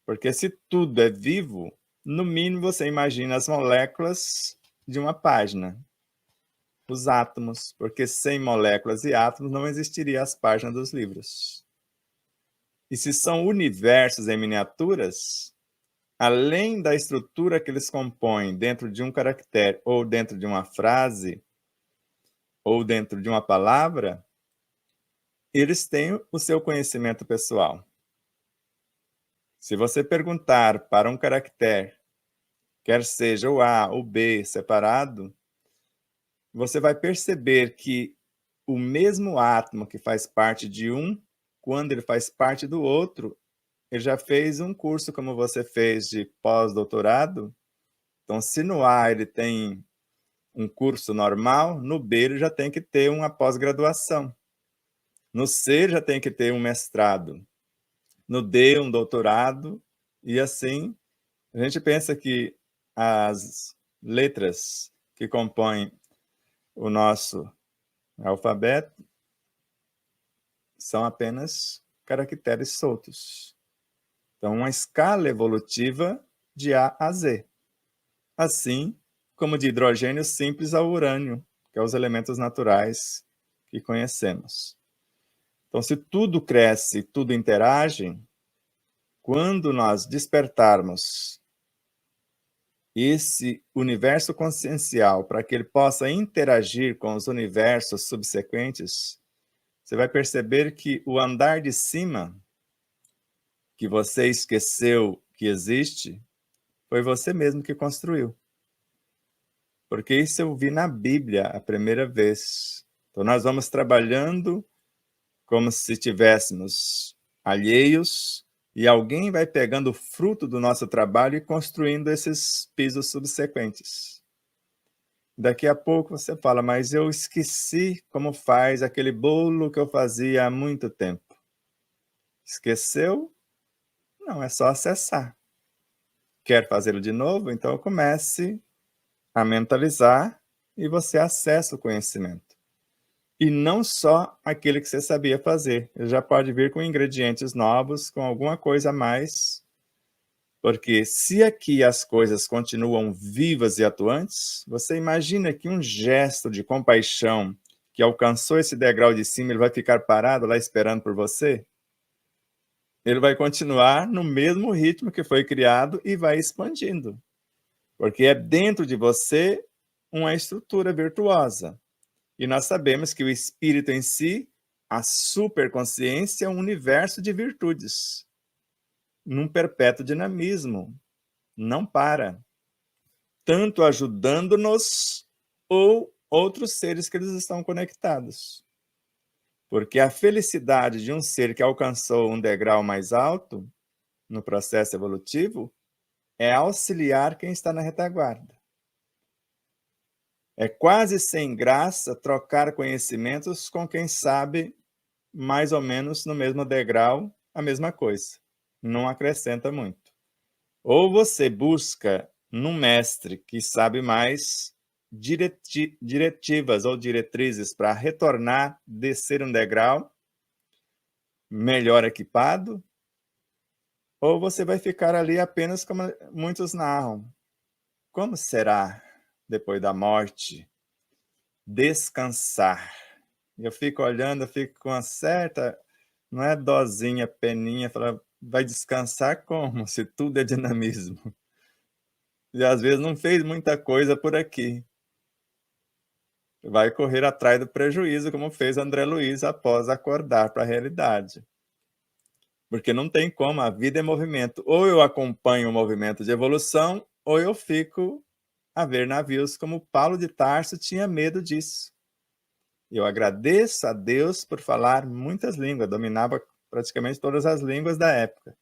Porque se tudo é vivo, no mínimo você imagina as moléculas de uma página. Os átomos, porque sem moléculas e átomos não existiriam as páginas dos livros. E se são universos em miniaturas, além da estrutura que eles compõem dentro de um caractere, ou dentro de uma frase, ou dentro de uma palavra, eles têm o seu conhecimento pessoal. Se você perguntar para um caractere, quer seja o A ou o B separado, você vai perceber que o mesmo átomo que faz parte de um, quando ele faz parte do outro, ele já fez um curso como você fez de pós-doutorado. Então, se no A ele tem um curso normal, no B ele já tem que ter uma pós-graduação. No C já tem que ter um mestrado. No D, um doutorado. E assim, a gente pensa que as letras que compõem o nosso alfabeto são apenas caracteres soltos. Então, uma escala evolutiva de A a Z. Assim como de hidrogênio simples ao urânio, que é os elementos naturais que conhecemos. Então, se tudo cresce, tudo interage, quando nós despertarmos esse universo consciencial para que ele possa interagir com os universos subsequentes, você vai perceber que o andar de cima, que você esqueceu que existe, foi você mesmo que construiu. Porque isso eu vi na Bíblia a primeira vez. Então nós vamos trabalhando como se estivéssemos alheios e alguém vai pegando o fruto do nosso trabalho e construindo esses pisos subsequentes. Daqui a pouco você fala, mas eu esqueci como faz aquele bolo que eu fazia há muito tempo. Esqueceu? Não, é só acessar. Quer fazê-lo de novo? Então comece a mentalizar e você acessa o conhecimento. E não só aquele que você sabia fazer. Ele já pode vir com ingredientes novos, com alguma coisa a mais. Porque se aqui as coisas continuam vivas e atuantes, você imagina que um gesto de compaixão que alcançou esse degrau de cima, ele vai ficar parado lá esperando por você? Ele vai continuar no mesmo ritmo que foi criado e vai expandindo. Porque é dentro de você uma estrutura virtuosa. E nós sabemos que o espírito em si, a superconsciência, é um universo de virtudes, num perpétuo dinamismo, não para, tanto ajudando-nos ou outros seres que eles estão conectados. Porque a felicidade de um ser que alcançou um degrau mais alto, no processo evolutivo, é auxiliar quem está na retaguarda. É quase sem graça trocar conhecimentos com quem sabe mais ou menos no mesmo degrau a mesma coisa. Não acrescenta muito. Ou você busca num mestre que sabe mais diretivas ou diretrizes para retornar, descer um degrau melhor equipado, ou você vai ficar ali apenas como muitos narram. Como será depois da morte? Descansar. Eu fico olhando, eu fico com uma certa, não é dosinha, peninha, fala, vai descansar como? Se tudo é dinamismo. E às vezes não fez muita coisa por aqui. Vai correr atrás do prejuízo, como fez André Luiz após acordar para a realidade. Porque não tem como, a vida é movimento. Ou eu acompanho o movimento de evolução, ou eu fico a ver navios, como Paulo de Tarso tinha medo disso. Eu agradeço a Deus por falar muitas línguas, dominava praticamente todas as línguas da época.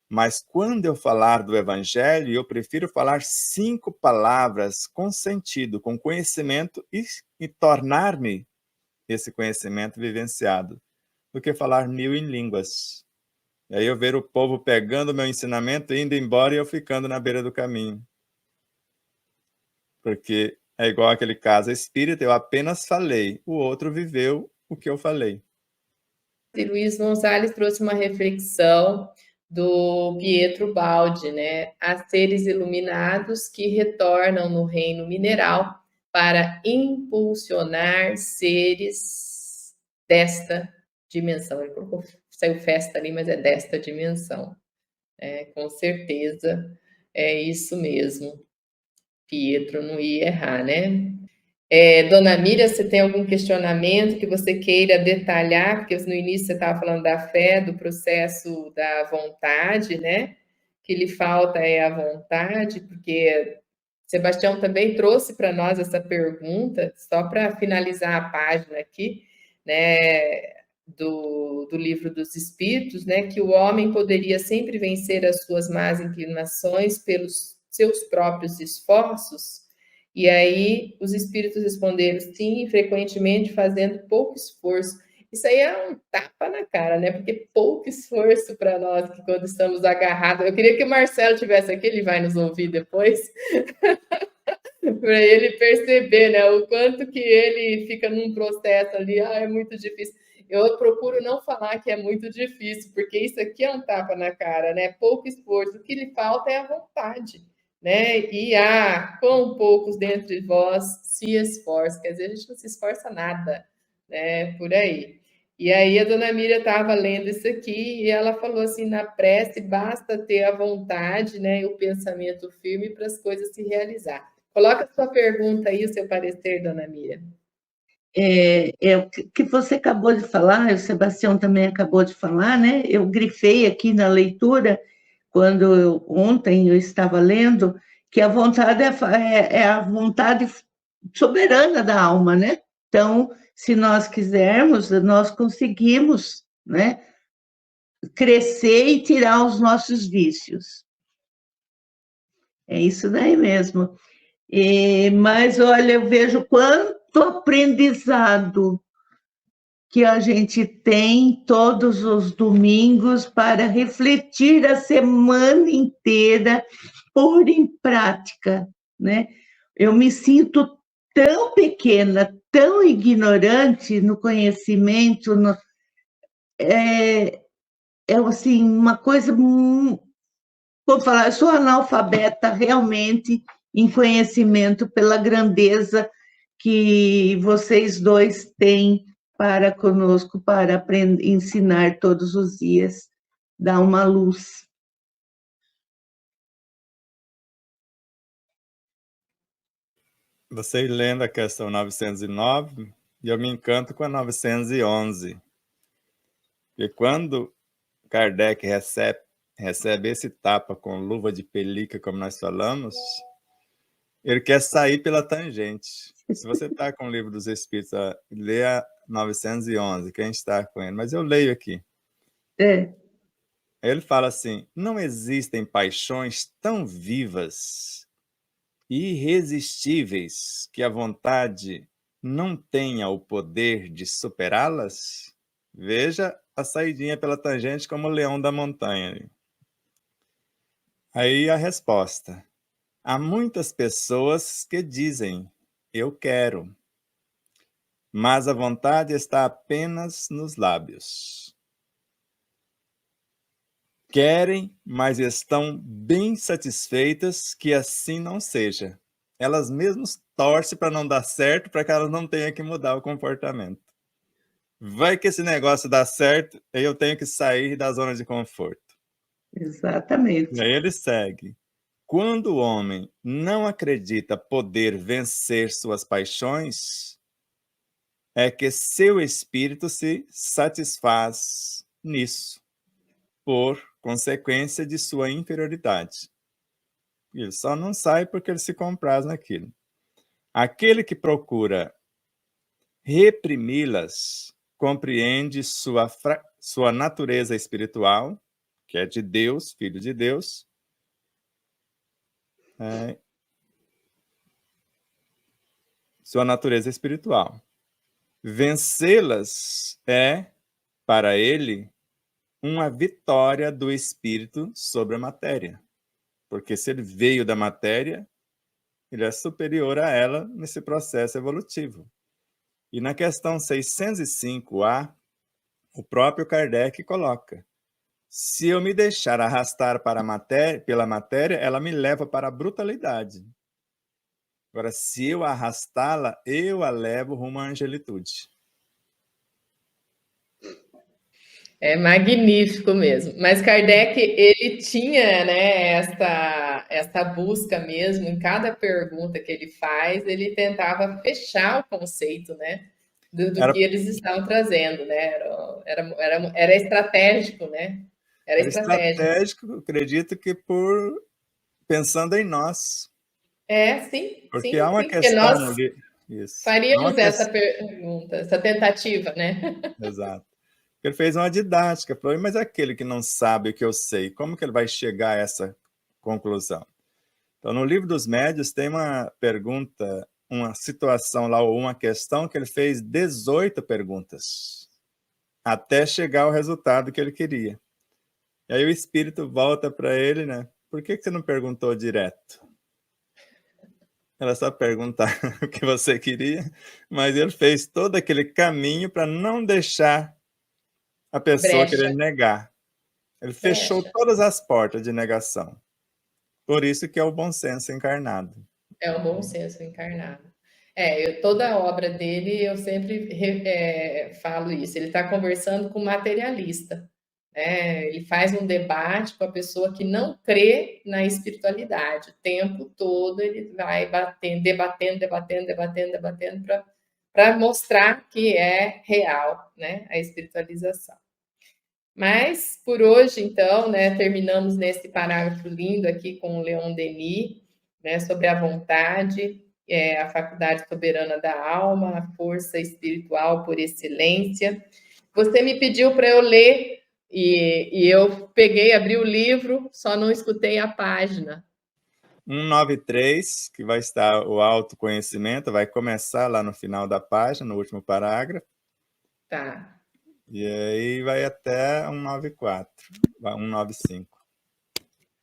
Mas quando eu falar do Evangelho, eu prefiro falar 5 palavras com sentido, com conhecimento e tornar-me esse conhecimento vivenciado, do que falar 1000 em línguas. E aí eu ver o povo pegando o meu ensinamento, indo embora e eu ficando na beira do caminho. Porque é igual aquele caso espírita, eu apenas falei, o outro viveu o que eu falei. E Luiz Gonzalez trouxe uma reflexão do Pietro Baldi, né? Há seres iluminados que retornam no reino mineral para impulsionar seres desta dimensão. Ele colocou, saiu festa ali, mas é desta dimensão. Com certeza é isso mesmo. Pietro não ia errar, né? Dona Miriam, você tem algum questionamento que você queira detalhar? Porque no início você estava falando da fé, do processo da vontade, né? Que lhe falta é a vontade, porque Sebastião também trouxe para nós essa pergunta, só para finalizar a página aqui, né? Do livro dos Espíritos, né? Que o homem poderia sempre vencer as suas más inclinações pelos seus próprios esforços. E aí os espíritos responderam sim, frequentemente fazendo pouco esforço. Isso aí é um tapa na cara, né? Porque pouco esforço para nós, que quando estamos agarrados. Eu queria que o Marcelo tivesse aqui, ele vai nos ouvir depois, para ele perceber, né? O quanto que ele fica num processo ali, é muito difícil. Eu procuro não falar que é muito difícil, porque isso aqui é um tapa na cara, né? Pouco esforço. O que lhe falta é a vontade, né? E com poucos dentre vós se esforça. Quer dizer, a gente não se esforça nada, né? Por aí. E aí a dona Miriam estava lendo isso aqui e ela falou assim, na prece basta ter a vontade, né, e o pensamento firme para as coisas se realizar. Coloca a sua pergunta aí, o seu parecer, dona Miriam. O que você acabou de falar, o Sebastião também acabou de falar, né? Eu grifei aqui na leitura, ontem eu estava lendo, que a vontade é a vontade soberana da alma, né? Então, se nós quisermos, nós conseguimos, né, crescer e tirar os nossos vícios. É isso daí mesmo. Mas, olha, eu vejo quanto aprendizado que a gente tem todos os domingos para refletir a semana inteira, pôr em prática, né? Eu me sinto tão pequena, tão ignorante no conhecimento, assim, uma coisa, vou falar, eu sou analfabeta realmente em conhecimento pela grandeza que vocês dois têm para conosco, para aprender, ensinar todos os dias, dar uma luz. Você lendo a questão 909, e eu me encanto com a 911. E quando Kardec recebe esse tapa com luva de pelica, como nós falamos, ele quer sair pela tangente. Se você está com o Livro dos Espíritos, lê a 911, quem está com ele, mas eu leio aqui. Ele fala assim, não existem paixões tão vivas e irresistíveis que a vontade não tenha o poder de superá-las? Veja a saidinha pela tangente como o leão da montanha. Aí a resposta. Há muitas pessoas que dizem, eu quero, mas a vontade está apenas nos lábios. Querem, mas estão bem satisfeitas que assim não seja. Elas mesmas torcem para não dar certo, para que elas não tenham que mudar o comportamento. Vai que esse negócio dá certo, aí eu tenho que sair da zona de conforto. Exatamente. E aí ele segue. Quando o homem não acredita poder vencer suas paixões, é que seu espírito se satisfaz nisso, por consequência de sua inferioridade. Ele só não sai porque ele se compraz naquilo. Aquele que procura reprimi-las compreende sua natureza espiritual, que é de Deus, filho de Deus, sua natureza espiritual. Vencê-las é, para ele, uma vitória do espírito sobre a matéria. Porque se ele veio da matéria, ele é superior a ela nesse processo evolutivo. E na questão 605A, o próprio Kardec coloca: se eu me deixar arrastar pela matéria, ela me leva para a brutalidade. Agora, se eu arrastá-la, eu a levo rumo à angelitude. É magnífico mesmo. Mas Kardec, ele tinha, né, essa busca mesmo, em cada pergunta que ele faz, ele tentava fechar o conceito, né, do que eles estavam trazendo, né? Era estratégico, né? Era estratégico, acredito que pensando em nós. Sim, Porque sim, há uma sim, porque questão nós isso. faríamos essa pergunta, essa tentativa, né? Exato. Ele fez uma didática, falou, mas aquele que não sabe o que eu sei, como que ele vai chegar a essa conclusão? Então, no Livro dos Médiuns tem uma pergunta, uma situação lá, ou uma questão que ele fez 18 perguntas, até chegar ao resultado que ele queria. E aí o espírito volta para ele, né? Por que você não perguntou direto? Era só perguntar o que você queria, mas ele fez todo aquele caminho para não deixar a pessoa brecha, querer negar. Ele fechou brecha. todas as portas de negação. Por isso que é o bom senso encarnado. É o bom senso encarnado. Toda a obra dele, eu sempre falo isso. Ele está conversando com o materialista, né? Ele faz um debate com a pessoa que não crê na espiritualidade. O tempo todo ele vai debatendo para mostrar que é real, né, a espiritualização. Mas por hoje, então, né, terminamos nesse parágrafo lindo aqui com o Leon Denis, né, sobre a vontade, a faculdade soberana da alma, a força espiritual por excelência. Você me pediu para eu ler e eu peguei, abri o livro, só não escutei a página. 193, que vai estar o autoconhecimento, vai começar lá no final da página, no último parágrafo. Tá. E aí vai até 194, 195.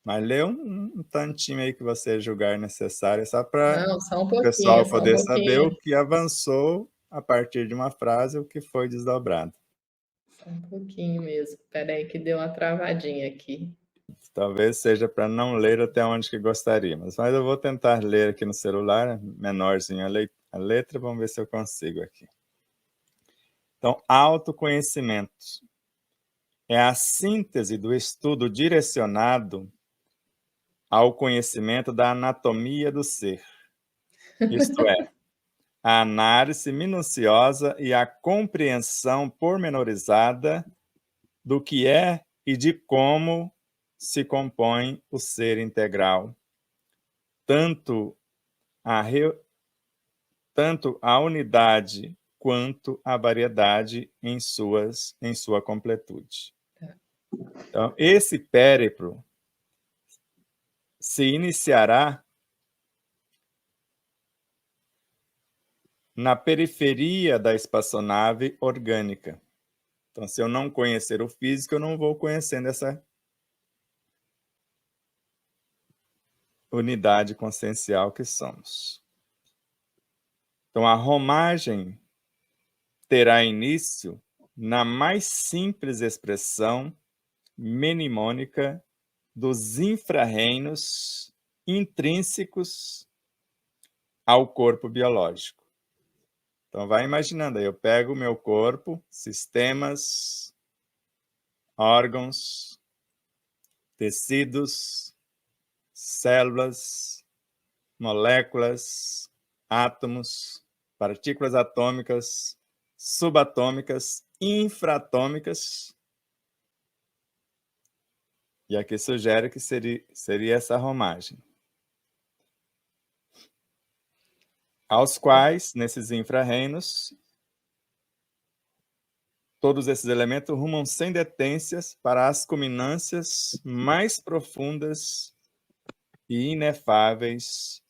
Mas lê um tantinho aí que você julgar necessário, só para o pessoal poder saber o que avançou a partir de uma frase, o que foi desdobrado. Só um pouquinho mesmo. Espera aí que deu uma travadinha aqui. Talvez seja para não ler até onde que gostaríamos, mas eu vou tentar ler aqui no celular, menorzinho a letra, vamos ver se eu consigo aqui. Então, autoconhecimento é a síntese do estudo direcionado ao conhecimento da anatomia do ser, isto é, a análise minuciosa e a compreensão pormenorizada do que é e de como se compõe o ser integral, tanto a unidade quanto a variedade em sua completude. Então, esse périplo se iniciará na periferia da espaçonave orgânica. Então, se eu não conhecer o físico, eu não vou conhecendo essa unidade consciencial que somos. Então, a romagem terá início na mais simples expressão mnemônica dos infra-reinos intrínsecos ao corpo biológico. Então, vai imaginando aí, eu pego o meu corpo, sistemas, órgãos, tecidos, células, moléculas, átomos, partículas atômicas, subatômicas, infraatômicas. E aqui sugere que seria essa romagem. Aos quais, nesses infra-reinos, todos esses elementos rumam sem detências para as culminâncias mais profundas e inefáveis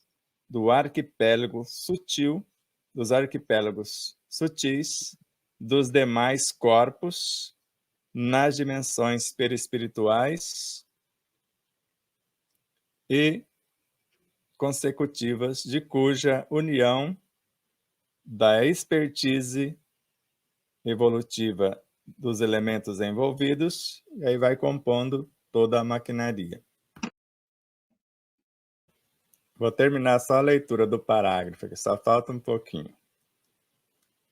do arquipélago sutil, dos arquipélagos sutis, dos demais corpos, nas dimensões perispirituais e consecutivas, de cuja união da expertise evolutiva dos elementos envolvidos, e aí vai compondo toda a maquinaria. Vou terminar só a leitura do parágrafo, que só falta um pouquinho.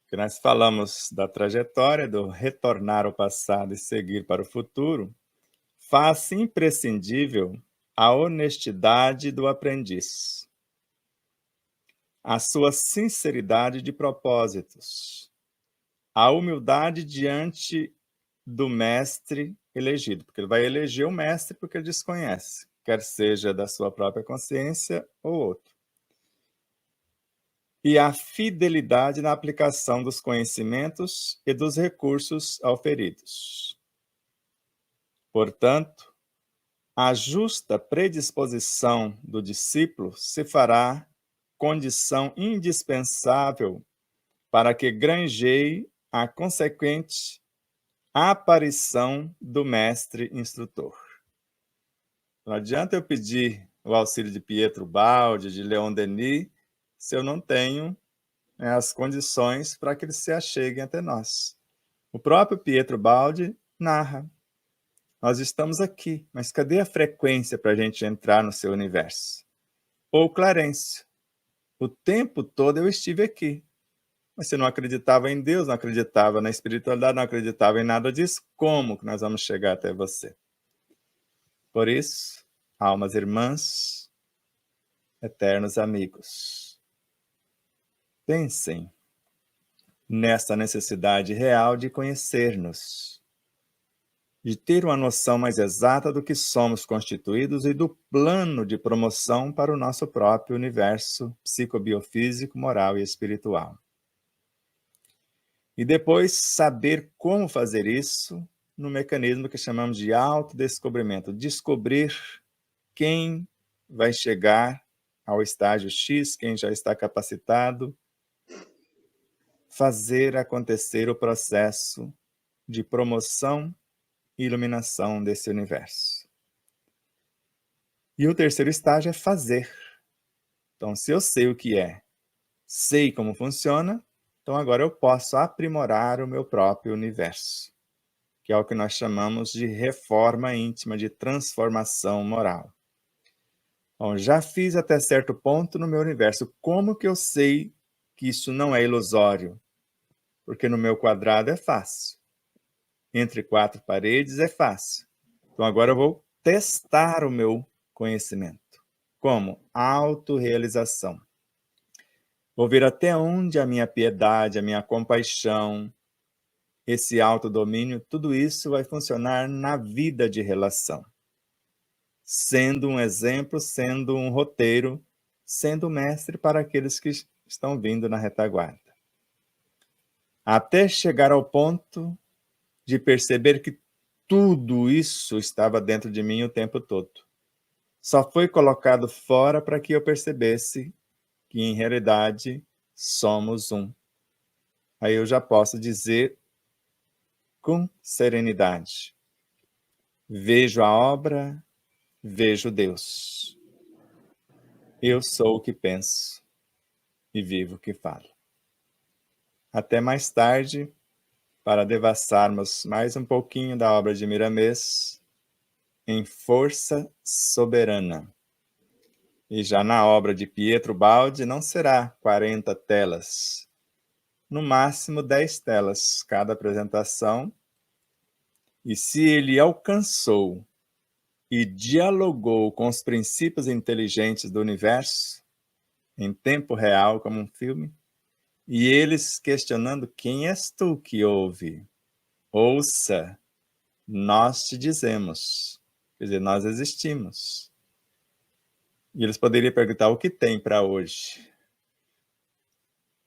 Que nós falamos da trajetória, do retornar ao passado e seguir para o futuro, faz imprescindível a honestidade do aprendiz, a sua sinceridade de propósitos, a humildade diante do mestre elegido, porque ele vai eleger o mestre porque ele desconhece, quer seja da sua própria consciência ou outro. E a fidelidade na aplicação dos conhecimentos e dos recursos auferidos. Portanto, a justa predisposição do discípulo se fará condição indispensável para que granjeie a consequente aparição do mestre instrutor. Não adianta eu pedir o auxílio de Pietro Baldi, de Leon Denis, se eu não tenho as condições para que eles se acheguem até nós. O próprio Pietro Baldi narra. Nós estamos aqui, mas cadê a frequência para a gente entrar no seu universo? Ou Clarencio, o tempo todo eu estive aqui. Mas você não acreditava em Deus, não acreditava na espiritualidade, não acreditava em nada disso. Como que nós vamos chegar até você? Por isso, almas irmãs, eternos amigos, pensem nessa necessidade real de conhecer-nos, de ter uma noção mais exata do que somos constituídos e do plano de promoção para o nosso próprio universo psicobiofísico, moral e espiritual. E depois saber como fazer isso no mecanismo que chamamos de autodescobrimento. Descobrir quem vai chegar ao estágio X, quem já está capacitado, fazer acontecer o processo de promoção e iluminação desse universo. E o terceiro estágio é fazer. Então, se eu sei o que é, sei como funciona, então agora eu posso aprimorar o meu próprio universo, que é o que nós chamamos de reforma íntima, de transformação moral. Bom, já fiz até certo ponto no meu universo. Como que eu sei que isso não é ilusório? Porque no meu quadrado é fácil. Entre quatro paredes é fácil. Então agora eu vou testar o meu conhecimento. Como? Autorrealização. Vou ver até onde a minha piedade, a minha compaixão, esse autodomínio, tudo isso vai funcionar na vida de relação. Sendo um exemplo, sendo um roteiro, sendo mestre para aqueles que estão vindo na retaguarda. Até chegar ao ponto de perceber que tudo isso estava dentro de mim o tempo todo. Só foi colocado fora para que eu percebesse que, em realidade, somos um. Aí eu já posso dizer com serenidade: vejo a obra, vejo Deus. Eu sou o que penso e vivo o que falo. Até mais tarde, para devassarmos mais um pouquinho da obra de Miramês em Força Soberana. E já na obra de Pietro Baldi não será 40 telas, no máximo 10 telas cada apresentação. E se ele alcançou e dialogou com os princípios inteligentes do universo, em tempo real, como um filme, e eles questionando: quem és tu que ouve? Ouça, nós te dizemos. Quer dizer, nós existimos. E eles poderiam perguntar: o que tem para hoje?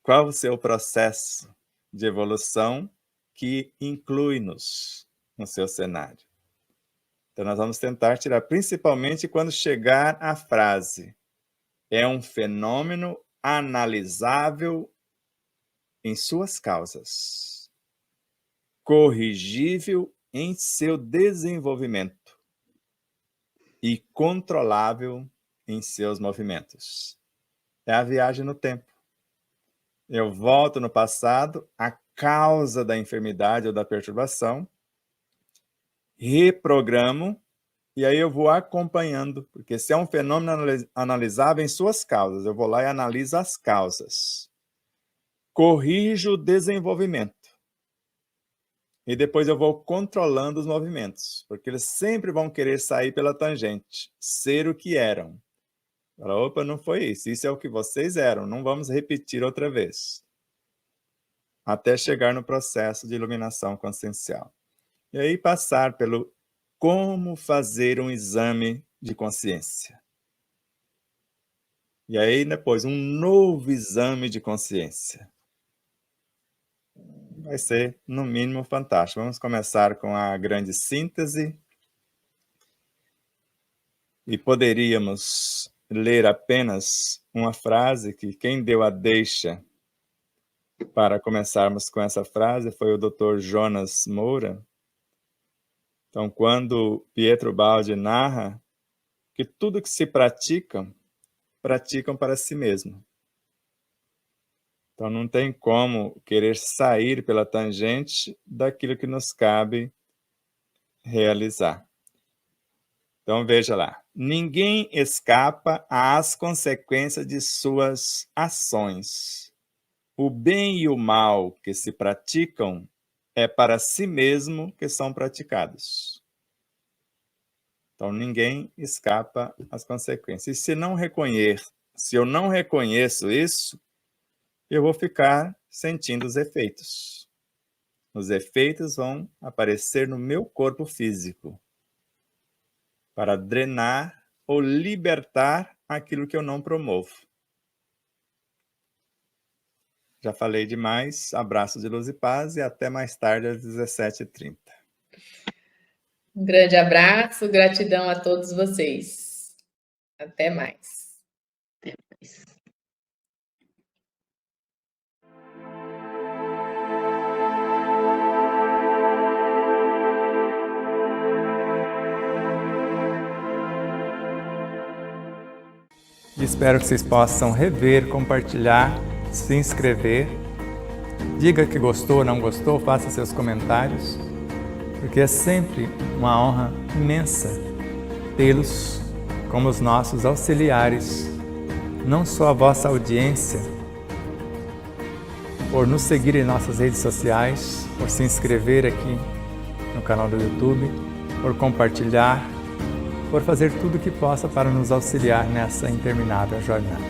Qual o seu processo de evolução que inclui-nos no seu cenário? Então nós vamos tentar tirar, principalmente quando chegar a frase: é um fenômeno analisável em suas causas, corrigível em seu desenvolvimento e controlável em seus movimentos. É a viagem no tempo. Eu volto no passado, a causa da enfermidade ou da perturbação, reprogramo, e aí eu vou acompanhando, porque se é um fenômeno analisável em suas causas, eu vou lá e analiso as causas. Corrijo o desenvolvimento. E depois eu vou controlando os movimentos, porque eles sempre vão querer sair pela tangente, ser o que eram. Opa, não foi isso, isso é o que vocês eram, não vamos repetir outra vez. Até chegar no processo de iluminação consciencial. E aí passar pelo como fazer um exame de consciência. E aí depois um novo exame de consciência. Vai ser, no mínimo, fantástico. Vamos começar com a grande síntese. E poderíamos ler apenas uma frase que quem deu a deixa para começarmos com essa frase foi o Dr. Jonas Moura. Então, quando Pietro Baldi narra que tudo que se praticam para si mesmo. Então, não tem como querer sair pela tangente daquilo que nos cabe realizar. Então, veja lá. Ninguém escapa às consequências de suas ações. O bem e o mal que se praticam é para si mesmo que são praticados. Então, ninguém escapa às consequências. E se eu não reconheço isso, eu vou ficar sentindo os efeitos. Os efeitos vão aparecer no meu corpo físico para drenar ou libertar aquilo que eu não promovo. Já falei demais. Abraços de luz e paz e até mais tarde às 17h30. Um grande abraço, gratidão a todos vocês. Até mais. Até mais. Espero que vocês possam rever, compartilhar, se inscrever. Diga que gostou ou não gostou, faça seus comentários, porque é sempre uma honra imensa tê-los como os nossos auxiliares, não só a vossa audiência, por nos seguir em nossas redes sociais, por se inscrever aqui no canal do YouTube, por compartilhar, por fazer tudo o que possa para nos auxiliar nessa interminável jornada.